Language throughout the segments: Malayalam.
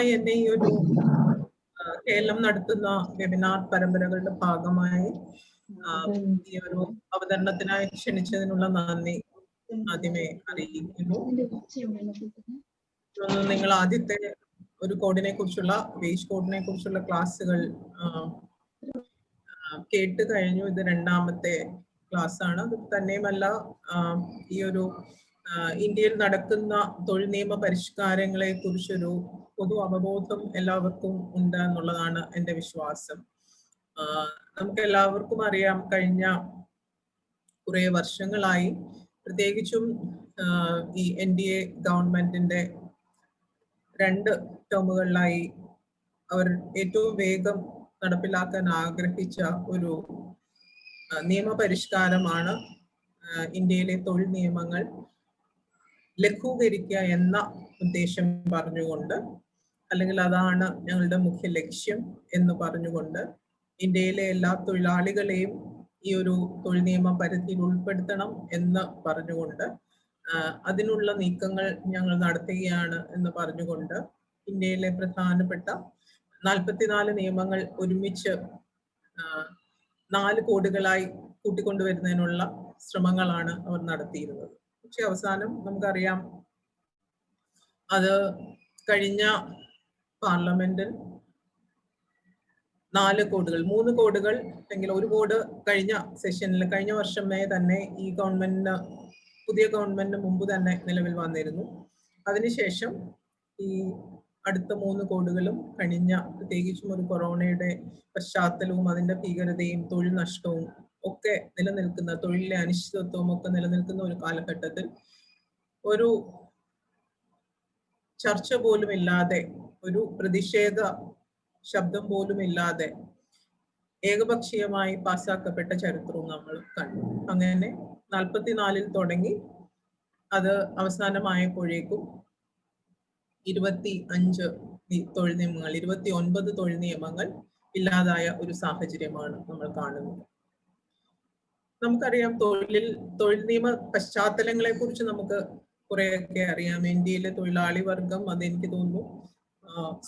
ആദ്യമായി എന്നെ ഈ ഒരു കേരളം നടത്തുന്ന വെബിനാർ പരമ്പരകളുടെ ഭാഗമായി ഈ ഒരു അവതരണത്തിനായി ക്ഷണിച്ചതിനുള്ള നന്ദി ആദ്യമേ അറിയിക്കുന്നു. നിങ്ങൾ ആദ്യത്തെ ഒരു കോഡിനെ കുറിച്ചുള്ള വേജ് കോഡിനെ കുറിച്ചുള്ള ക്ലാസ്സുകൾ കേട്ട് കഴിഞ്ഞു. ഇത് രണ്ടാമത്തെ ക്ലാസ് ആണ്. അത് തന്നെയുമല്ല ഈ ഒരു ഇന്ത്യയിൽ നടക്കുന്ന തൊഴിൽ നിയമ പരിഷ്കാരങ്ങളെ കുറിച്ചൊരു പൊതു അവബോധം എല്ലാവർക്കും ഉണ്ട് എന്നുള്ളതാണ് എൻ്റെ വിശ്വാസം. നമുക്ക് എല്ലാവർക്കും അറിയാം, കഴിഞ്ഞ കുറെ വർഷങ്ങളായി പ്രത്യേകിച്ചും ഈ NDA ഗവൺമെന്റിന്റെ 2 ടേമുകളിലായി അവർ ഏറ്റവും വേഗം നടപ്പിലാക്കാൻ ആഗ്രഹിച്ച ഒരു നിയമപരിഷ്കാരമാണ് ഇന്ത്യയിലെ തൊഴിൽ നിയമങ്ങൾ ലഘൂകരിക്കുക എന്ന ഉദ്ദേശം പറഞ്ഞുകൊണ്ട്, അല്ലെങ്കിൽ അതാണ് ഞങ്ങളുടെ മുഖ്യ ലക്ഷ്യം എന്ന് പറഞ്ഞുകൊണ്ട് ഇന്ത്യയിലെ എല്ലാ തൊഴിലാളികളെയും ഈ ഒരു തൊഴിൽ നിയമ പരിധിയിൽ ഉൾപ്പെടുത്തണം എന്ന് പറഞ്ഞുകൊണ്ട് അതിനുള്ള നീക്കങ്ങൾ ഞങ്ങൾ നടത്തുകയാണ് എന്ന് പറഞ്ഞുകൊണ്ട് ഇന്ത്യയിലെ പ്രധാനപ്പെട്ട 44 നിയമങ്ങൾ ഒരുമിച്ച് 4 കോഡുകളായി കൂട്ടിക്കൊണ്ടുവരുന്നതിനുള്ള ശ്രമങ്ങളാണ് അവർ നടത്തിയിരുന്നത്. പക്ഷെ അവസാനം നമുക്കറിയാം, അത് കഴിഞ്ഞ പാർലമെന്റിൽ 4 കോഡുകൾ, 3 കോഡുകൾ അല്ലെങ്കിൽ ഒരു കോഡ് കഴിഞ്ഞ സെഷനിൽ, കഴിഞ്ഞ വർഷമേ തന്നെ ഈ ഗവൺമെന്റിന്, പുതിയ ഗവൺമെന്റിന് മുമ്പ് തന്നെ നിലവിൽ വന്നിരുന്നു. അതിനുശേഷം ഈ അടുത്ത 3 കോഡുകളും കഴിഞ്ഞ, പ്രത്യേകിച്ചും ഒരു കൊറോണയുടെ പശ്ചാത്തലവും അതിന്റെ ഭീകരതയും തൊഴിൽ നഷ്ടവും ഒക്കെ നിലനിൽക്കുന്ന, തൊഴിലിലെ അനിശ്ചിതത്വവും ഒക്കെ നിലനിൽക്കുന്ന ഒരു കാലഘട്ടത്തിൽ ഒരു ചർച്ച പോലും ഇല്ലാതെ, ഒരു പ്രതിഷേധ ശബ്ദം പോലും ഇല്ലാതെ ഏകപക്ഷീയമായി പാസ്സാക്കപ്പെട്ട ചരിത്രവും നമ്മൾ കണ്ടു. അങ്ങനെ 44-ൽ തുടങ്ങി അത് അവസാനമായപ്പോഴേക്കും 25 തൊഴിൽ നിയമങ്ങൾ, 29 തൊഴിൽ നിയമങ്ങൾ ഇല്ലാതായ ഒരു സാഹചര്യമാണ് നമ്മൾ കാണുന്നത്. നമുക്കറിയാം, തൊഴിൽ നിയമ പശ്ചാത്തലങ്ങളെ കുറിച്ച് നമുക്ക് കുറെയൊക്കെ അറിയാം. ഇന്ത്യയിലെ തൊഴിലാളി വർഗം, അതെനിക്ക് തോന്നുന്നു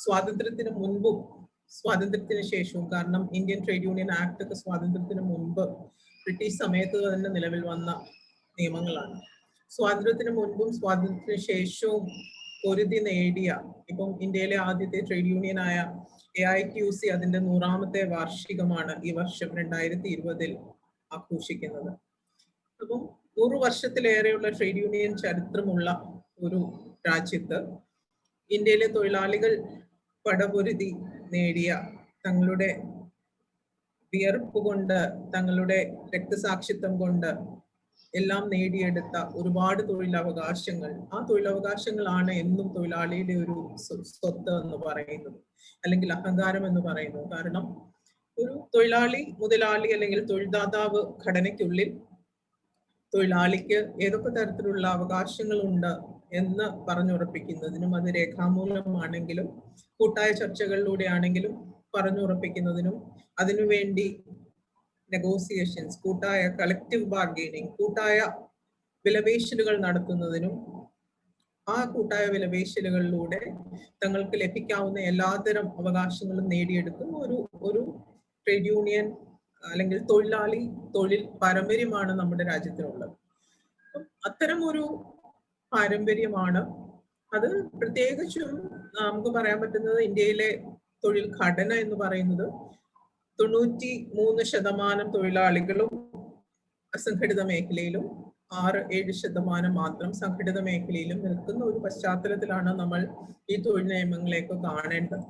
സ്വാതന്ത്ര്യത്തിന് മുൻപും സ്വാതന്ത്ര്യത്തിന് ശേഷവും, കാരണം ഇന്ത്യൻ ട്രേഡ് യൂണിയൻ ആക്ട് ഒക്കെ സ്വാതന്ത്ര്യത്തിന് മുൻപ് ബ്രിട്ടീഷ് സമയത്ത് തന്നെ നിലവിൽ വന്ന നിയമങ്ങളാണ്. സ്വാതന്ത്ര്യത്തിന് മുൻപും സ്വാതന്ത്ര്യത്തിന് ശേഷവും പൊരുതി നേടിയ, ഇപ്പം ഇന്ത്യയിലെ ആദ്യത്തെ ട്രേഡ് യൂണിയനായ AITUC അതിന്റെ 100ാമത്തെ വാർഷികമാണ് ഈ വർഷം 2020-ൽ ആഘോഷിക്കുന്നത്. അപ്പം 100 വർഷത്തിലേറെയുള്ള ട്രേഡ് യൂണിയൻ ചരിത്രമുള്ള ഒരു രാജ്യത്ത് ഇന്ത്യയിലെ തൊഴിലാളികൾ പടപൊരുതി നേടിയ, തങ്ങളുടെ വിയർപ്പ് കൊണ്ട്, തങ്ങളുടെ രക്തസാക്ഷിത്വം കൊണ്ട് എല്ലാം നേടിയെടുത്ത ഒരുപാട് തൊഴിലവകാശങ്ങൾ, ആ തൊഴിലവകാശങ്ങളാണ് എന്നും തൊഴിലാളിയുടെ ഒരു സ്വത്ത് എന്ന് പറയുന്നത്, അല്ലെങ്കിൽ അഹങ്കാരം എന്ന് പറയുന്നത്. കാരണം ഒരു തൊഴിലാളി മുതലാളി അല്ലെങ്കിൽ തൊഴിൽദാതാവ് ഘടനയ്ക്കുള്ളിൽ തൊഴിലാളിക്ക് ഏതൊക്കെ തരത്തിലുള്ള അവകാശങ്ങളുണ്ട് എന്ന് പറഞ്ഞുറപ്പിക്കുന്നതിനും, അത് രേഖാമൂലമാണെങ്കിലും കൂട്ടായ ചർച്ചകളിലൂടെ ആണെങ്കിലും പറഞ്ഞുറപ്പിക്കുന്നതിനും, അതിനുവേണ്ടി നെഗോസിയേഷൻസ്, കൂട്ടായ കളക്റ്റീവ് ബാർഗെയിനിങ്, കൂട്ടായ വിലപേശലുകൾ നടത്തുന്നതിനും, ആ കൂട്ടായ വിലപേശലുകളിലൂടെ തങ്ങൾക്ക് ലഭിക്കാവുന്ന എല്ലാതരം അവകാശങ്ങളും നേടിയെടുക്കുന്ന ഒരു ട്രേഡ് യൂണിയൻ അല്ലെങ്കിൽ തൊഴിലാളി തൊഴിൽ പാരമ്പര്യമാണ് നമ്മുടെ രാജ്യത്തിനുള്ളത്. അത്തരം ഒരു പാരമ്പര്യമാണ് അത്. പ്രത്യേകിച്ചും നമുക്ക് പറയാൻ പറ്റുന്നത്, ഇന്ത്യയിലെ തൊഴിൽ ഘടന എന്ന് പറയുന്നത് 93% തൊഴിലാളികളും അസംഘടിത മേഖലയിലും 6-7% മാത്രം സംഘടിത മേഖലയിലും നിൽക്കുന്ന ഒരു പശ്ചാത്തലത്തിലാണ് നമ്മൾ ഈ തൊഴിൽ നിയമങ്ങളെയൊക്കെ കാണേണ്ടത്.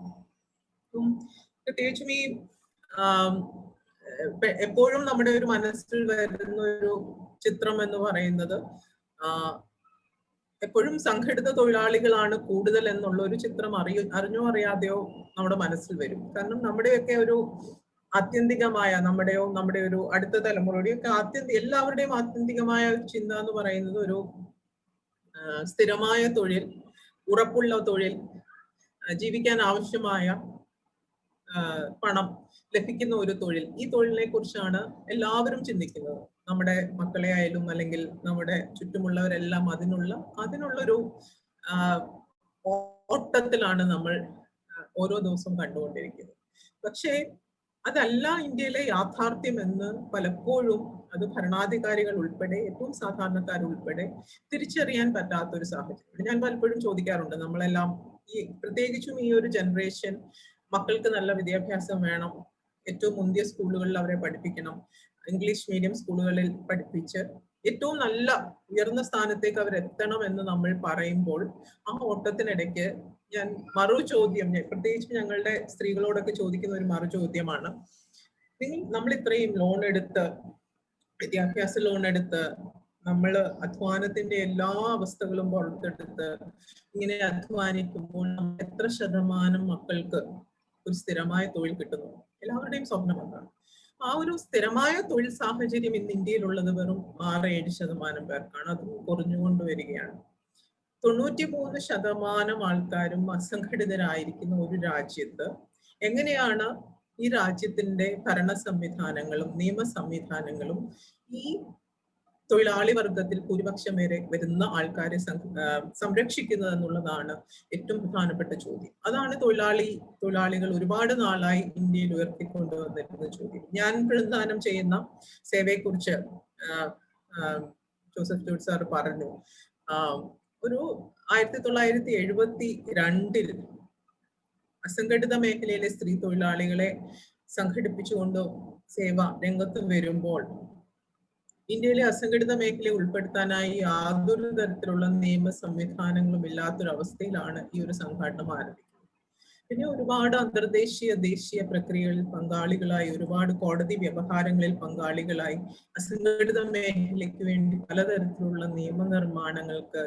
പ്രത്യേകിച്ചും ഈ എപ്പോഴും നമ്മുടെ ഒരു മനസ്സിൽ വരുന്ന ഒരു ചിത്രം എന്ന് പറയുന്നത്, എപ്പോഴും സംഘടിത തൊഴിലാളികളാണ് കൂടുതൽ എന്നുള്ള ഒരു ചിത്രം അറിഞ്ഞോ അറിയാതെയോ നമ്മുടെ മനസ്സിൽ വരും. കാരണം നമ്മുടെയൊക്കെ ഒരു ആത്യന്തികമായ, നമ്മുടെ ഒരു അടുത്ത തലമുറയുടെയൊക്കെ എല്ലാവരുടെയും ആത്യന്തികമായ ചിന്ത എന്ന് പറയുന്നത് ഒരു സ്ഥിരമായ തൊഴിൽ, ഉറപ്പുള്ള തൊഴിൽ, ജീവിക്കാൻ ആവശ്യമായ പണം ലഭിക്കുന്ന ഒരു തൊഴിൽ, ഈ തൊഴിലിനെ കുറിച്ചാണ് എല്ലാവരും ചിന്തിക്കുന്നത്. നമ്മുടെ മക്കളെ ആയാലും അല്ലെങ്കിൽ നമ്മുടെ ചുറ്റുമുള്ളവരെല്ലാം അതിനുള്ളൊരു ഓട്ടത്തിലാണ് നമ്മൾ ഓരോ ദിവസവും കണ്ടുകൊണ്ടിരിക്കുന്നത്. പക്ഷേ അതല്ല ഇന്ത്യയിലെ യാഥാർത്ഥ്യം എന്ന് പലപ്പോഴും അത് ഭരണാധികാരികൾ ഉൾപ്പെടെ ഏറ്റവും സാധാരണക്കാർ ഉൾപ്പെടെ തിരിച്ചറിയാൻ പറ്റാത്ത ഒരു സാഹചര്യം. ഞാൻ പലപ്പോഴും ചോദിക്കാറുണ്ട്, നമ്മളെല്ലാം ഈ പ്രത്യേകിച്ചും ഈ ഒരു ജനറേഷൻ മക്കൾക്ക് നല്ല വിദ്യാഭ്യാസം വേണം, ഏറ്റവും മുന്തിയ സ്കൂളുകളിൽ അവരെ പഠിപ്പിക്കണം, ഇംഗ്ലീഷ് മീഡിയം സ്കൂളുകളിൽ പഠിപ്പിച്ച് ഏറ്റവും നല്ല ഉയർന്ന സ്ഥാനത്തേക്ക് അവർ എത്തണം എന്ന് നമ്മൾ പറയുമ്പോൾ ആ ഓട്ടത്തിനിടയ്ക്ക് ഞാൻ ചോദ്യം പ്രത്യേകിച്ച് ഞങ്ങളുടെ സ്ത്രീകളോടൊക്കെ ചോദിക്കുന്ന ഒരു ചോദ്യമാണ്, നമ്മൾ ഇത്രയും ലോൺ എടുത്ത് വിദ്യാഭ്യാസ ലോൺ എടുത്ത് നമ്മൾ അധ്വാനത്തിന്റെ എല്ലാ അവസ്ഥകളും പുറത്തെടുത്ത് ഇങ്ങനെ അധ്വാനിക്കുമ്പോൾ എത്ര ശതമാനം മക്കൾക്ക് ഒരു സ്ഥിരമായ തൊഴിൽ കിട്ടുന്നു? എല്ലാവരുടെയും സ്വപ്നം അതാണ്. ആ ഒരു സ്ഥിരമായ തൊഴിൽ സാഹചര്യം ഇന്ന് ഇന്ത്യയിലുള്ളത് വെറും 6-7% പേർക്കാണ്. അത് കുറഞ്ഞുകൊണ്ട് വരികയാണ്. 93% ആൾക്കാരും അസംഘടിതരായിരിക്കുന്ന ഒരു രാജ്യത്ത് എങ്ങനെയാണ് ഈ രാജ്യത്തിന്റെ ഭരണ സംവിധാനങ്ങളും നിയമ സംവിധാനങ്ങളും ഈ തൊഴിലാളി വർഗത്തിൽ ഭൂരിപക്ഷം വരെ വരുന്ന ആൾക്കാരെ സംരക്ഷിക്കുന്നത് എന്നുള്ളതാണ് ഏറ്റവും പ്രധാനപ്പെട്ട ചോദ്യം. അതാണ് തൊഴിലാളികൾ ഒരുപാട് നാളായി ഇന്ത്യയിൽ ഉയർത്തിക്കൊണ്ടുവന്നിരുന്ന ചോദ്യം. ഞാൻ പ്രതിദാനം ചെയ്യുന്ന സേവയെക്കുറിച്ച് ജോസഫ് ജോർജ് സാർ പറഞ്ഞു. ഒരു 1972 അസംഘടിത മേഖലയിലെ സ്ത്രീ തൊഴിലാളികളെ സംഘടിപ്പിച്ചുകൊണ്ട് സേവ രംഗത്ത് വരുമ്പോൾ ഇന്ത്യയിലെ അസംഘടിത മേഖലയെ ഉൾപ്പെടുത്താനായി യാതൊരു തരത്തിലുള്ള നിയമ സംവിധാനങ്ങളും ഇല്ലാത്തൊരവസ്ഥയിലാണ് ഈ ഒരു സംഘടന ആരംഭിക്കുന്നത്. പിന്നെ ഒരുപാട് അന്തർദേശീയ ദേശീയ പ്രക്രിയകളിൽ പങ്കാളികളായി, ഒരുപാട് കോടതി വ്യവഹാരങ്ങളിൽ പങ്കാളികളായി, അസംഘടിത മേഖലയ്ക്ക് വേണ്ടി പലതരത്തിലുള്ള നിയമനിർമ്മാണങ്ങൾക്ക്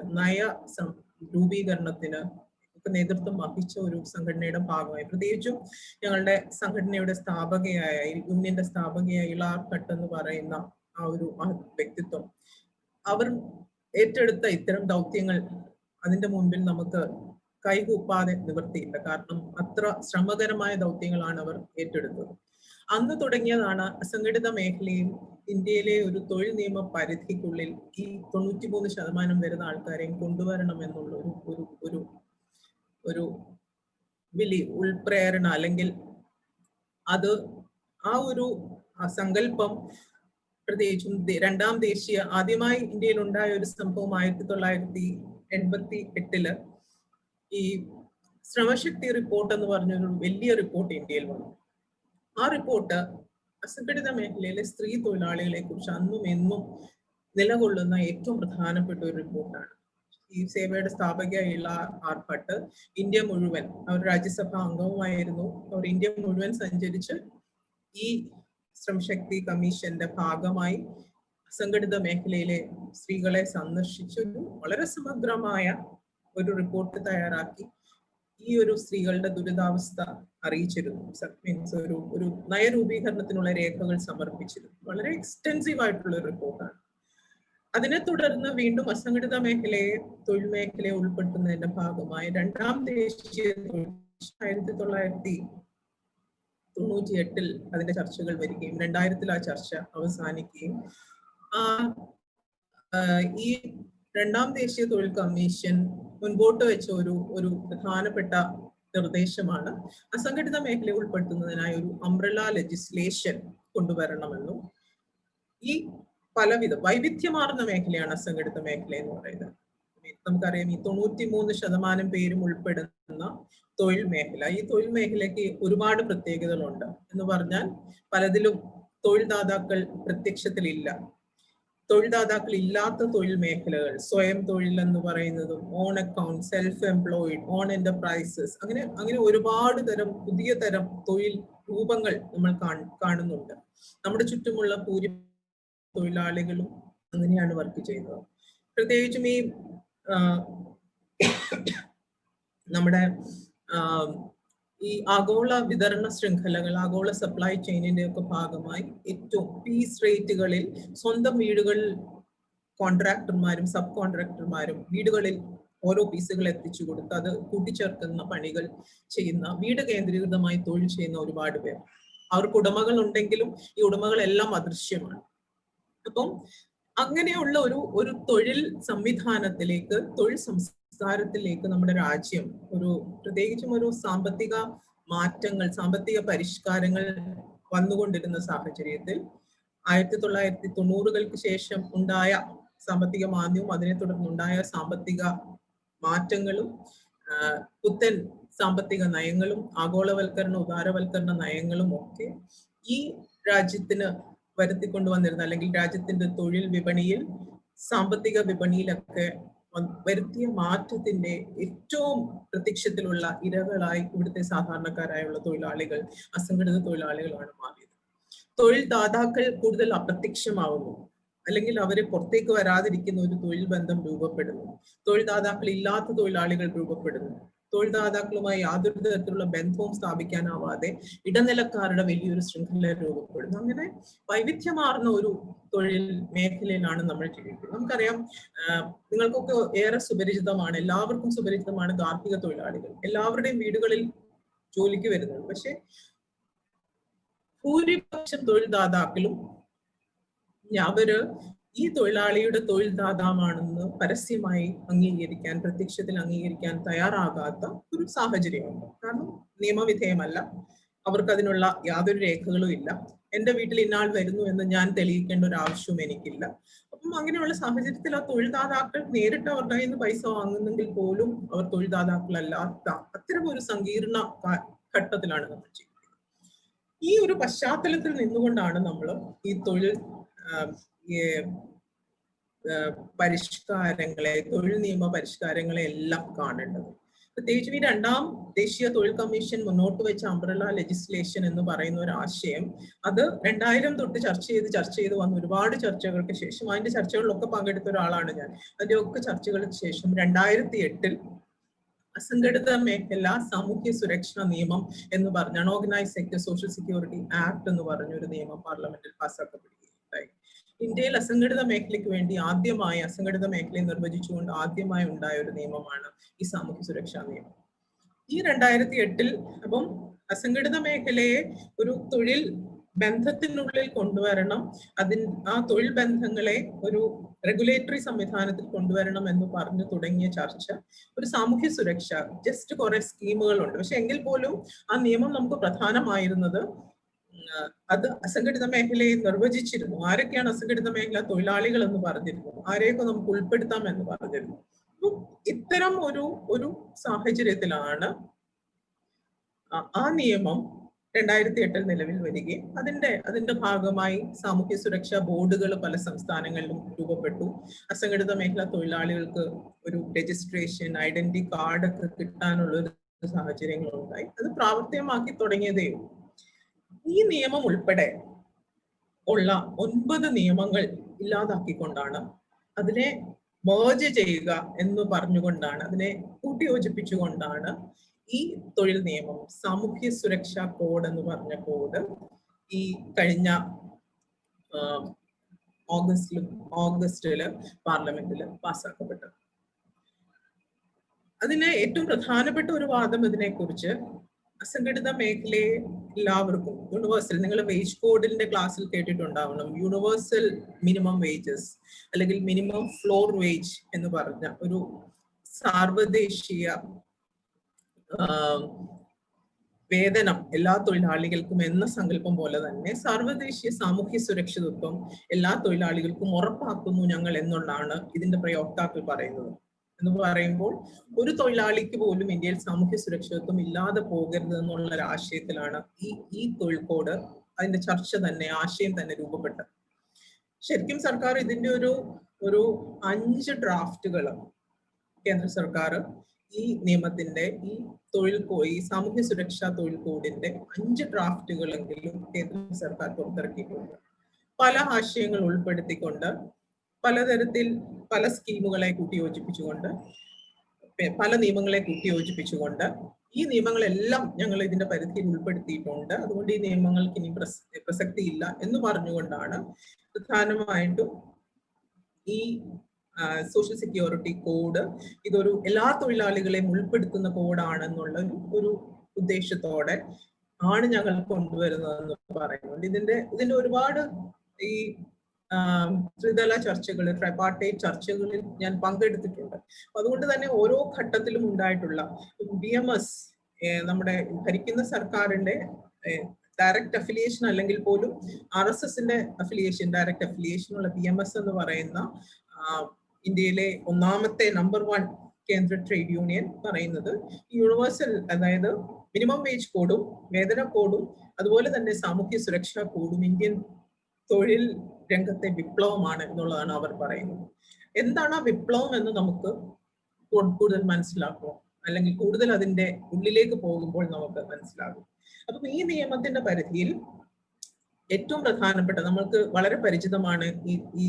രൂപീകരണത്തിന് നേതൃത്വം വഹിച്ച ഒരു സംഘടനയുടെ ഭാഗമായി, പ്രത്യേകിച്ചും ഞങ്ങളുടെ സംഘടനയുടെ സ്ഥാപകയായ യൂണിയന്റെ സ്ഥാപകയായ ഇളാർ ഭട്ട് എന്ന് പറയുന്ന ആ ഒരു വ്യക്തിത്വം, അവർ ഏറ്റെടുത്ത ഇത്തരം ദൗത്യങ്ങൾ അതിന്റെ മുൻപിൽ നമുക്ക് കൈകൂപ്പാതെ നിവൃത്തിയില്ല. കാരണം അത്ര ശ്രമകരമായ ദൗത്യങ്ങളാണ് അവർ ഏറ്റെടുത്തത്. അന്ന് തുടങ്ങിയതാണ് അസംഘടിത മേഖലയും ഇന്ത്യയിലെ ഒരു തൊഴിൽ നിയമ പരിധിക്കുള്ളിൽ ഈ 93% വരുന്ന ആൾക്കാരെയും കൊണ്ടുവരണം എന്നുള്ള ഒരു ഉൾപ്രേരണ, അല്ലെങ്കിൽ അത് ആ ഒരു സങ്കല്പം പ്രത്യേകിച്ചും രണ്ടാം ദേശീയ ആദ്യമായി ഇന്ത്യയിൽ ഉണ്ടായ ഒരു സംഭവം 1988 ഈ ശ്രമശക്തി റിപ്പോർട്ട് എന്ന് പറഞ്ഞൊരു വലിയ റിപ്പോർട്ട് ഇന്ത്യയിൽ വന്നു. ആ റിപ്പോർട്ട് അസംഘടിത മേഖലയിലെ സ്ത്രീ തൊഴിലാളികളെ കുറിച്ച് അന്നും എന്നും നിലകൊള്ളുന്ന ഏറ്റവും പ്രധാനപ്പെട്ട ഒരു റിപ്പോർട്ടാണ്. ഈ സേവയുടെ സ്ഥാപകയായുള്ള ആർ ഭട്ട് ഇന്ത്യ മുഴുവൻ, അവർ രാജ്യസഭാ അംഗവുമായിരുന്നു, അവർ ഇന്ത്യ മുഴുവൻ സഞ്ചരിച്ച് ഈ ശ്രമശക്തി കമ്മീഷന്റെ ഭാഗമായി അസംഘടിത മേഖലയിലെ സ്ത്രീകളെ സന്ദർശിച്ച് വളരെ സമഗ്രമായ ഒരു റിപ്പോർട്ട് തയ്യാറാക്കി ഈ ഒരു സ്ത്രീകളുടെ ദുരിതാവസ്ഥ അറിയിച്ചിരുന്നു. മീൻസ് ഒരു നയരൂപീകരണത്തിനുള്ള രേഖകൾ സമർപ്പിച്ചിരുന്നു. വളരെ എക്സ്റ്റെൻസീവ് ആയിട്ടുള്ള ഒരു റിപ്പോർട്ടാണ്. അതിനെ തുടർന്ന് വീണ്ടും അസംഘടിത മേഖലയെ തൊഴിൽ മേഖലയെ ഉൾപ്പെടുത്തുന്നതിന്റെ ഭാഗമായി രണ്ടാം ദേശീയ 1998 അതിന്റെ ചർച്ചകൾ വരികയും 2000 ആ ചർച്ച അവസാനിക്കുകയും ഈ രണ്ടാം ദേശീയ തൊഴിൽ കമ്മീഷൻ മുൻപോട്ട് വെച്ച ഒരു പ്രധാനപ്പെട്ട നിർദ്ദേശമാണ് അസംഘടിത മേഖലയെ ഉൾപ്പെടുത്തുന്നതിനായി ഒരു അംബ്രല്ല ലെജിസ്ലേഷൻ കൊണ്ടുവരണമെന്നും ഈ പലവിധ വൈവിധ്യമാർന്ന മേഖലയാണ് അസംഘടിത മേഖല എന്ന് പറയുന്നത്. നമുക്കറിയാം, ഈ 93% പേരും ഉൾപ്പെടുന്ന തൊഴിൽ മേഖല, ഈ തൊഴിൽ മേഖലയ്ക്ക് ഒരുപാട് പ്രത്യേകതകളുണ്ട് എന്ന് പറഞ്ഞാൽ പലതിലും തൊഴിൽദാതാക്കൾ പ്രത്യക്ഷത്തിലില്ല. തൊഴിൽദാതാക്കൾ ഇല്ലാത്ത തൊഴിൽ മേഖലകൾ, സ്വയം തൊഴിൽ എന്ന് പറയുന്നതും, on account, self employed, on enterprises, അങ്ങനെ ഒരുപാട് തരം പുതിയ തരം തൊഴിൽ രൂപങ്ങൾ നമ്മൾ കാണുന്നുണ്ട്. നമ്മുടെ ചുറ്റുമുള്ള തൊഴിലാളികളും അങ്ങനെയാണ് വർക്ക് ചെയ്യുന്നത്. പ്രത്യേകിച്ചും ഈ നമ്മുടെ ഈ ആഗോള വിതരണ ശൃംഖലകൾ, ആഗോള സപ്ലൈ ചെയിനിന്റെ ഒക്കെ ഭാഗമായി ഏറ്റവും പീസ് റേറ്റുകളിൽ സ്വന്തം വീടുകളിൽ കോൺട്രാക്ടർമാരും സബ് കോൺട്രാക്ടർമാരും വീടുകളിൽ ഓരോ പീസുകൾ എത്തിച്ചു കൊടുത്ത് അത് കൂട്ടിച്ചേർക്കുന്ന പണികൾ ചെയ്യുന്ന, വീട് കേന്ദ്രീകൃതമായി തൊഴിൽ ചെയ്യുന്ന ഒരുപാട് പേർ. അവർക്ക് ഉടമകൾ ഉണ്ടെങ്കിലും ഈ ഉടമകളെല്ലാം അദൃശ്യമാണ്. അപ്പം അങ്ങനെയുള്ള ഒരു തൊഴിൽ സംവിധാനത്തിലേക്ക് തൊഴിൽ സംസ്കാരത്തിലേക്ക് നമ്മുടെ രാജ്യം പ്രത്യേകിച്ചും ഒരു സാമ്പത്തിക മാറ്റങ്ങൾ, സാമ്പത്തിക പരിഷ്കാരങ്ങൾ വന്നുകൊണ്ടിരുന്ന സാഹചര്യത്തിൽ 1990-കൾക്ക് ശേഷം ഉണ്ടായ സാമ്പത്തിക മാന്ദ്യവും അതിനെ തുടർന്നുണ്ടായ സാമ്പത്തിക മാറ്റങ്ങളും പുത്തൻ സാമ്പത്തിക നയങ്ങളും ആഗോളവൽക്കരണ ഉദാരവൽക്കരണ നയങ്ങളും ഒക്കെ ഈ രാജ്യത്തിന് വരുത്തിക്കൊണ്ടുവന്നിരുന്ന, അല്ലെങ്കിൽ രാജ്യത്തിന്റെ തൊഴിൽ വിപണിയിൽ, സാമ്പത്തിക വിപണിയിലൊക്കെ വരുത്തിയ മാറ്റത്തിന്റെ ഏറ്റവും പ്രത്യക്ഷത്തിലുള്ള ഇരകളായി ഇവിടുത്തെ സാധാരണക്കാരായുള്ള തൊഴിലാളികൾ, അസംഘടിത തൊഴിലാളികളാണ് മാറിയത്. തൊഴിൽ ദാതാക്കൾ കൂടുതൽ അപ്രത്യക്ഷമാവുന്നു, അല്ലെങ്കിൽ അവരെ പുറത്തേക്ക് വരാതിരിക്കുന്ന ഒരു തൊഴിൽ ബന്ധം രൂപപ്പെടുന്നു. തൊഴിൽ ദാതാക്കൾ ഇല്ലാത്ത തൊഴിലാളികൾ രൂപപ്പെടുന്നു. തൊഴിൽ ദാതാക്കളുമായി യാതൊരു തരത്തിലുള്ള ബന്ധവും സ്ഥാപിക്കാനാവാതെ ഇടനിലക്കാരുടെ വലിയൊരു ശൃംഖല രൂപപ്പെടുന്നു. അങ്ങനെ വൈവിധ്യമാർന്ന ഒരു തൊഴിൽ മേഖലയിലാണ് നമ്മൾ ജീവിക്കുന്നത്. നമുക്കറിയാം, നിങ്ങൾക്കൊക്കെ ഏറെ സുപരിചിതമാണ്, എല്ലാവർക്കും സുപരിചിതമാണ് ഗാർഹിക തൊഴിലാളികൾ. എല്ലാവരുടെയും വീടുകളിൽ ജോലിക്ക് വരുന്നത്. പക്ഷെ ഭൂരിപക്ഷം തൊഴിൽ ദാതാക്കളും അവര് ഈ തൊഴിലാളിയുടെ തൊഴിൽ ദാതാവാണെന്ന് പരസ്യമായി അംഗീകരിക്കാൻ, പ്രത്യക്ഷത്തിൽ അംഗീകരിക്കാൻ തയ്യാറാകാത്ത ഒരു സാഹചര്യമുണ്ട്. കാരണം നിയമവിധേയമല്ല, അവർക്ക് അതിനുള്ള യാതൊരു രേഖകളും ഇല്ല. എന്റെ വീട്ടിൽ ഇന്നാൾ വരുന്നു എന്ന് ഞാൻ തെളിയിക്കേണ്ട ഒരു ആവശ്യവും എനിക്കില്ല. അപ്പം അങ്ങനെയുള്ള സാഹചര്യത്തിൽ ആ തൊഴിൽ ദാതാക്കൾ നേരിട്ട് അവരുടെ കയ്യിൽ നിന്ന് പൈസ വാങ്ങുന്നെങ്കിൽ പോലും അവർ തൊഴിൽ ദാതാക്കളല്ലാത്ത അത്തരം ഒരു സങ്കീർണ ഘട്ടത്തിലാണ് നമ്മൾ ചെയ്യുന്നത്. ഈ ഒരു പശ്ചാത്തലത്തിൽ നിന്നുകൊണ്ടാണ് നമ്മൾ ഈ തൊഴിൽ പരിഷ്കാരങ്ങളെ, തൊഴിൽ നിയമ പരിഷ്കാരങ്ങളെ എല്ലാം കാണേണ്ടത്. പ്രത്യേകിച്ചും ഈ 2ാം ദേശീയ തൊഴിൽ കമ്മീഷൻ മുന്നോട്ട് വെച്ച അംബ്രല്ല ലെജിസ്ലേഷൻ എന്ന് പറയുന്ന ഒരു ആശയം, അത് 2000 തൊട്ട് ചർച്ച ചെയ്ത് വന്ന ഒരുപാട് ചർച്ചകൾക്ക് ശേഷം, അതിന്റെ ചർച്ചകളിലൊക്കെ പങ്കെടുത്ത ഒരാളാണ് ഞാൻ. അതിന്റെ ഒക്കെ ചർച്ചകൾക്ക് ശേഷം 2008 അസംഘടിത മേഖല സാമൂഹ്യ സുരക്ഷാ നിയമം എന്ന് പറഞ്ഞ unorganised sector social security act എന്ന് പറഞ്ഞ ഒരു നിയമം പാർലമെന്റിൽ പാസ്സാക്കപ്പെടുകയുണ്ടായി. ഇന്ത്യയിൽ അസംഘടിത മേഖലയ്ക്ക് വേണ്ടി അസംഘടിത മേഖലയെ നിർവചിച്ചുകൊണ്ട് ആദ്യമായി ഉണ്ടായ ഒരു നിയമമാണ് ഈ സാമൂഹ്യ സുരക്ഷാ നിയമം. ഈ 2008 അപ്പം അസംഘടിത മേഖലയെ ഒരു തൊഴിൽ ബന്ധത്തിനുള്ളിൽ കൊണ്ടുവരണം, ആ തൊഴിൽ ബന്ധങ്ങളെ ഒരു റെഗുലേറ്ററി സംവിധാനത്തിൽ കൊണ്ടുവരണം എന്ന് പറഞ്ഞു തുടങ്ങിയ ചർച്ച ഒരു സാമൂഹ്യ സുരക്ഷ, ജസ്റ്റ് കുറെ സ്കീമുകളുണ്ട്. പക്ഷെ എങ്കിൽ പോലും ആ നിയമം നമുക്ക് പ്രധാനമായിരുന്നത് അത് അസംഘടിത മേഖലയെ നിർവചിച്ചിരുന്നു. ആരൊക്കെയാണ് അസംഘടിത മേഖല തൊഴിലാളികൾ എന്ന് പറഞ്ഞിരുന്നു, ആരെയൊക്കെ നമുക്ക് ഉൾപ്പെടുത്താം എന്ന് പറഞ്ഞിരുന്നു. ഇത്തരം ഒരു സാഹചര്യത്തിലാണ് ആ നിയമം 2008 നിലവിൽ വരികയും അതിന്റെ ഭാഗമായി സാമൂഹ്യ സുരക്ഷാ ബോർഡുകൾ പല സംസ്ഥാനങ്ങളിലും രൂപപ്പെട്ടു. അസംഘടിത മേഖലാ തൊഴിലാളികൾക്ക് ഒരു രജിസ്ട്രേഷൻ, ഐഡന്റിറ്റി കാർഡ് ഒക്കെ കിട്ടാനുള്ള ഒരു സാഹചര്യങ്ങളുണ്ടായി. അത് പ്രാവർത്തികമാക്കി തുടങ്ങിയതേ ഉള്ളൂ. ഈ നിയമം ഉൾപ്പെടെ ഉള്ള 9 നിയമങ്ങൾ ഇല്ലാതാക്കിക്കൊണ്ടാണ്, അതിനെ മേർജ് ചെയ്യുക എന്ന് പറഞ്ഞുകൊണ്ടാണ്, അതിനെ കൂട്ടിയോജിപ്പിച്ചുകൊണ്ടാണ് ഈ തൊഴിൽ നിയമം, സാമൂഹ്യ സുരക്ഷാ കോഡ് എന്ന് പറഞ്ഞ കോഡ് ഈ കഴിഞ്ഞ ഓഗസ്റ്റില് പാർലമെന്റിൽ പാസ്സാക്കപ്പെട്ടത്. അതിന് ഏറ്റവും പ്രധാനപ്പെട്ട ഒരു വാദം ഇതിനെക്കുറിച്ച്, അസംഘടിത മേഖലയെ എല്ലാവർക്കും യൂണിവേഴ്സൽ, നിങ്ങൾ വേജ് കോഡിന്റെ ക്ലാസ്സിൽ കേട്ടിട്ടുണ്ടാവണം, യൂണിവേഴ്സൽ മിനിമം വേജസ് അല്ലെങ്കിൽ മിനിമം ഫ്ലോർ വേജ് എന്ന് പറഞ്ഞ ഒരു സാർവദേശീയ വേതനം എല്ലാ തൊഴിലാളികൾക്കും എന്ന സങ്കല്പം പോലെ തന്നെ സാർവദേശീയ സാമൂഹ്യ സുരക്ഷിതത്വം എല്ലാ തൊഴിലാളികൾക്കും ഉറപ്പാക്കുന്നു ഞങ്ങൾ എന്നുള്ളതാണ് ഇതിന്റെ പ്രയോക്താക്കൾ പറയുന്നത്. എന്ന് പറയുമ്പോൾ ഒരു തൊഴിലാളിക്ക് പോലും ഇന്ത്യയിൽ സാമൂഹ്യ സുരക്ഷിതത്വം ഇല്ലാതെ പോകരുത് എന്നുള്ള ഒരു ആശയത്തിലാണ് ഈ തൊഴിൽ കോഡ്, അതിന്റെ ചർച്ച തന്നെ, ആശയം തന്നെ രൂപപ്പെട്ടത്. ശരിക്കും സർക്കാർ ഇതിന്റെ ഒരു 5 ഡ്രാഫ്റ്റുകൾ കേന്ദ്ര സർക്കാർ ഈ നിയമത്തിന്റെ ഈ സാമൂഹ്യ സുരക്ഷാ തൊഴിൽ കോഡിന്റെ 5 ഡ്രാഫ്റ്റുകളെങ്കിലും കേന്ദ്ര സർക്കാർ പുറത്തിറക്കിയിട്ടുണ്ട്. പല ആശയങ്ങൾ ഉൾപ്പെടുത്തിക്കൊണ്ട്, പലതരത്തിൽ പല സ്കീമുകളെ കൂട്ടിയോജിപ്പിച്ചുകൊണ്ട്, പല നിയമങ്ങളെ കൂട്ടിയോജിപ്പിച്ചുകൊണ്ട്, ഈ നിയമങ്ങളെല്ലാം ഞങ്ങൾ ഇതിന്റെ പരിധിയിൽ ഉൾപ്പെടുത്തിയിട്ടുണ്ട്, അതുകൊണ്ട് ഈ നിയമങ്ങൾക്ക് ഇനി പ്രസക്തിയില്ല എന്ന് പറഞ്ഞുകൊണ്ടാണ് പ്രധാനമായിട്ടും ഈ സോഷ്യൽ സെക്യൂരിറ്റി കോഡ് ഇതൊരു എല്ലാ തൊഴിലാളികളെയും ഉൾപ്പെടുത്തുന്ന കോഡാണെന്നുള്ള ഒരു ഉദ്ദേശത്തോടെ ആണ് ഞങ്ങൾ കൊണ്ടുവരുന്നതെന്ന് പറയുന്നുണ്ട്. ഇതിന്റെ ഒരുപാട് ഈ ത്രിതല ചർച്ചകൾ, ട്രൈപാർട്ടൈറ്റ് ചർച്ചകളിൽ ഞാൻ പങ്കെടുത്തിട്ടുണ്ട്. അതുകൊണ്ട് തന്നെ ഓരോ ഘട്ടത്തിലും ഉണ്ടായിട്ടുള്ള BMS, നമ്മുടെ ഭരിക്കുന്ന സർക്കാരിന്റെ ഡയറക്റ്റ് അഫിലിയേഷൻ അല്ലെങ്കിൽ പോലും RSSന്റെ അഫിലിയേഷൻ, ഡയറക്റ്റ് അഫിലിയേഷൻ ഉള്ള BMS എന്ന് പറയുന്ന ഇന്ത്യയിലെ ഒന്നാമത്തെ നമ്പർ 1 കേന്ദ്ര ട്രേഡ് യൂണിയൻ പറയുന്നത് യൂണിവേഴ്സൽ, അതായത് മിനിമം വേജ് കോഡും വേതന കോഡും അതുപോലെ തന്നെ സാമൂഹ്യ സുരക്ഷാ കോഡും ഇന്ത്യൻ തൊഴിൽ രംഗത്തെ വിപ്ലവമാണ് എന്നുള്ളതാണ് അവർ പറയുന്നത്. എന്താണ് ആ വിപ്ലവം എന്ന് നമുക്ക് കൂടുതൽ മനസ്സിലാക്കുക, അല്ലെങ്കിൽ കൂടുതൽ അതിന്റെ ഉള്ളിലേക്ക് പോകുമ്പോൾ നമുക്ക് മനസ്സിലാകും. അപ്പം ഈ നിയമത്തിന്റെ പരിധിയിൽ ഏറ്റവും പ്രധാനപ്പെട്ട, നമ്മൾക്ക് വളരെ പരിചിതമാണ് ഈ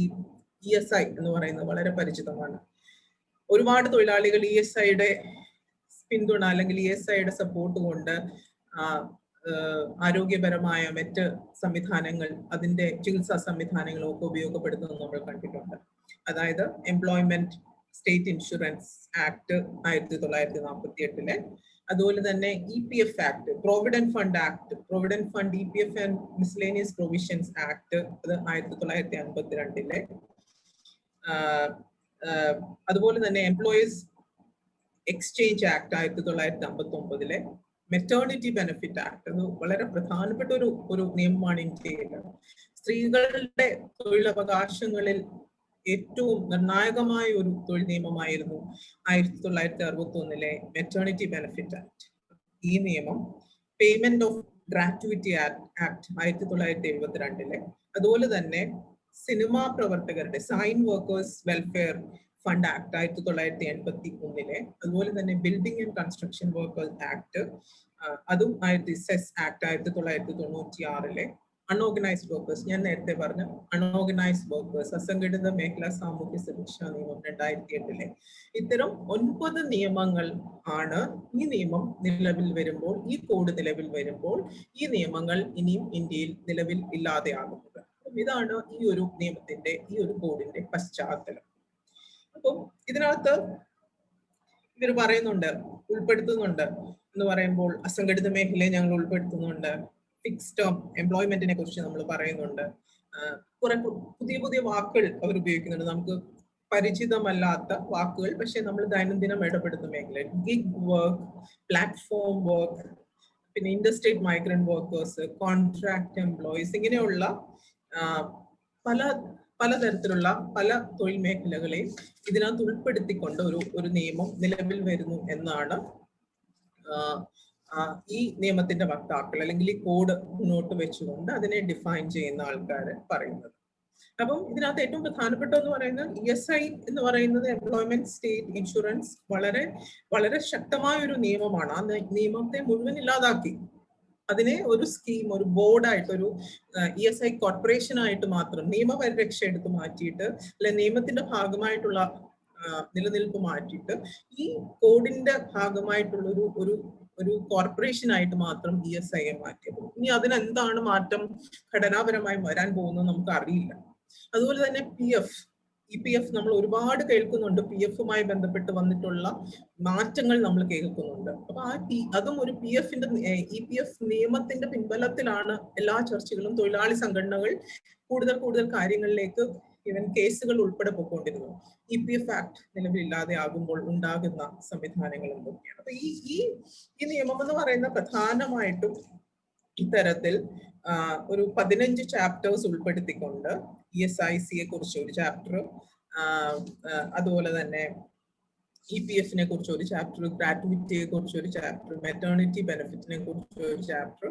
ESI എന്ന് പറയുന്നത്, വളരെ പരിചിതമാണ്. ഒരുപാട് തൊഴിലാളികൾ ESIയുടെ പിന്തുണ അല്ലെങ്കിൽ ESIയുടെ സപ്പോർട്ട് കൊണ്ട് ആരോഗ്യപരമായ മറ്റ് സംവിധാനങ്ങൾ, അതിന്റെ ചികിത്സാ സംവിധാനങ്ങളും ഒക്കെ ഉപയോഗപ്പെടുത്തുന്നത് നമ്മൾ കണ്ടിട്ടുണ്ട്. അതായത് എംപ്ലോയ്മെന്റ് സ്റ്റേറ്റ് ഇൻഷുറൻസ് ആക്ട് 1948, അതുപോലെ തന്നെ EPF act, provident fund act, provident fund EPF and miscellaneous provisions act, അത് 1952, അതുപോലെ തന്നെ employees exchange act 1959, maternity benefit act, അത് വളരെ പ്രധാനപ്പെട്ട ഒരു നിയമമാണ് ഇന്ത്യയിൽ. സ്ത്രീകളുടെ തൊഴിലവകാശങ്ങളിൽ ഏറ്റവും നിർണായകമായ ഒരു തൊഴിൽ നിയമമായിരുന്നു 1961 മെറ്റേണിറ്റി ബെനിഫിറ്റ് ആക്ട്. ഈ നിയമം പേയ്മെന്റ് ഓഫ് ഗ്രാറ്റുവിറ്റി ആക്ട് 1972, അതുപോലെ തന്നെ സിനിമാ പ്രവർത്തകരുടെ cine workers welfare fund act 1981, അതുപോലെ തന്നെ building and construction workers act, അതും സെസ് ആക്ട് 1996, അൺഓർഗനൈസ്ഡ് വർക്കേഴ്സ്, ഞാൻ നേരത്തെ പറഞ്ഞ അൺഓർഗനൈസ്ഡ് വർക്കേഴ്സ്, അസംഘടിത മേഖലാ സാമൂഹ്യ സുരക്ഷാ നിയമം 2008. ഇത്തരം 9 നിയമങ്ങൾ ആണ് ഈ നിയമം നിലവിൽ വരുമ്പോൾ, ഈ കോഡ് നിലവിൽ വരുമ്പോൾ ഈ നിയമങ്ങൾ ഇനിയും ഇന്ത്യയിൽ നിലവിൽ ഇല്ലാതെയാകുന്നത്. ഇതാണ് ഈ ഒരു നിയമത്തിന്റെ, ഈ ഒരു കോഡിന്റെ പശ്ചാത്തലം. അപ്പം ഇതിനകത്ത് ഇവർ പറയുന്നുണ്ട്, ഉൾപ്പെടുത്തുന്നുണ്ട് എന്ന് പറയുമ്പോൾ അസംഘടിത മേഖലയെ ഞങ്ങൾ ഉൾപ്പെടുത്തുന്നുണ്ട്, ഫിക്സ് ടേം എംപ്ലോയ്മെന്റിനെ കുറിച്ച് നമ്മൾ പറയുന്നുണ്ട്, കുറെ പുതിയ വാക്കുകൾ അവർ ഉപയോഗിക്കുന്നുണ്ട്, നമുക്ക് പരിചിതമല്ലാത്ത വാക്കുകൾ, പക്ഷെ നമ്മൾ ദൈനംദിനം ഇടപെടുന്ന മേഖല, ഗിഗ് വർക്ക്, പ്ലാറ്റ്ഫോം വർക്ക്, പിന്നെ interstate migrant workers, contract employees, ഇങ്ങനെയുള്ള പലതരത്തിലുള്ള പല തൊഴിൽ മേഖലകളെയും ഇതിനകത്ത് ഉൾപ്പെടുത്തിക്കൊണ്ട് ഒരു നിയമം നിലവിൽ വരുന്നു എന്നാണ് ഈ നിയമത്തിന്റെ വക്താക്കൾ അല്ലെങ്കിൽ ഈ കോഡ് മുന്നോട്ട് വെച്ചുകൊണ്ട് അതിനെ ഡിഫൈൻ ചെയ്യുന്ന ആൾക്കാർ പറയുന്നത്. അപ്പം ഇതിനകത്ത് ഏറ്റവും പ്രധാനപ്പെട്ട എന്ന് പറയുന്നത് ESI എന്ന് പറയുന്നത് എംപ്ലോയ്മെന്റ് സ്റ്റേറ്റ് ഇൻഷുറൻസ് വളരെ വളരെ ശക്തമായ ഒരു നിയമമാണ്. ആ നിയമത്തെ മുഴുവൻ ഇല്ലാതാക്കി അതിനെ ഒരു സ്കീം, ഒരു ബോർഡായിട്ട്, ഒരു ESI കോർപ്പറേഷൻ ആയിട്ട് മാത്രം നിയമപരിരക്ഷ എടുത്ത് മാറ്റിയിട്ട്, അല്ലെ നിയമത്തിന്റെ ഭാഗമായിട്ടുള്ള നിലനിൽപ്പ് മാറ്റിയിട്ട് ഈ കോഡിന്റെ ഭാഗമായിട്ടുള്ള ഒരു കോർപ്പറേഷൻ ആയിട്ട് മാത്രം ESIയെ മാറ്റിയത്. ഇനി അതിനെന്താണ് മാറ്റം ഘടനാപരമായി വരാൻ പോകുന്നത് നമുക്ക് അറിയില്ല. അതുപോലെ തന്നെ EPF നമ്മൾ ഒരുപാട് കേൾക്കുന്നുണ്ട്, PFുമായി ബന്ധപ്പെട്ട് വന്നിട്ടുള്ള മാറ്റങ്ങൾ നമ്മൾ കേൾക്കുന്നുണ്ട്. അപ്പൊ അതും ഒരു EPF നിയമത്തിന്റെ പിൻബലത്തിലാണ് എല്ലാ ചർച്ചകളും. തൊഴിലാളി സംഘടനകൾ കൂടുതൽ കാര്യങ്ങളിലേക്ക്, ഈവൻ കേസുകൾ ഉൾപ്പെടെ പോയിക്കൊണ്ടിരുന്നു. EPF ആക്ട് നിലവിലില്ലാതെ ആകുമ്പോൾ ഉണ്ടാകുന്ന സംവിധാനങ്ങൾ എന്തൊക്കെയാണ്? അപ്പൊ ഈ നിയമം എന്ന് പറയുന്ന പ്രധാനമായിട്ടും ഇത്തരത്തിൽ ഒരു 15 ചാപ്റ്റേഴ്സ് ഉൾപ്പെടുത്തിക്കൊണ്ട് ESICയെ കുറിച്ച് ഒരു ചാപ്റ്റർ, അതുപോലെ തന്നെ EPFനെ കുറിച്ച് ഒരു ചാപ്റ്റർ, ഗ്രാറ്റുവിറ്റിയെ കുറിച്ച് ഒരു ചാപ്റ്റർ, മെറ്റേണിറ്റി ബെനിഫിറ്റിനെ കുറിച്ച് ഒരു ചാപ്റ്റർ,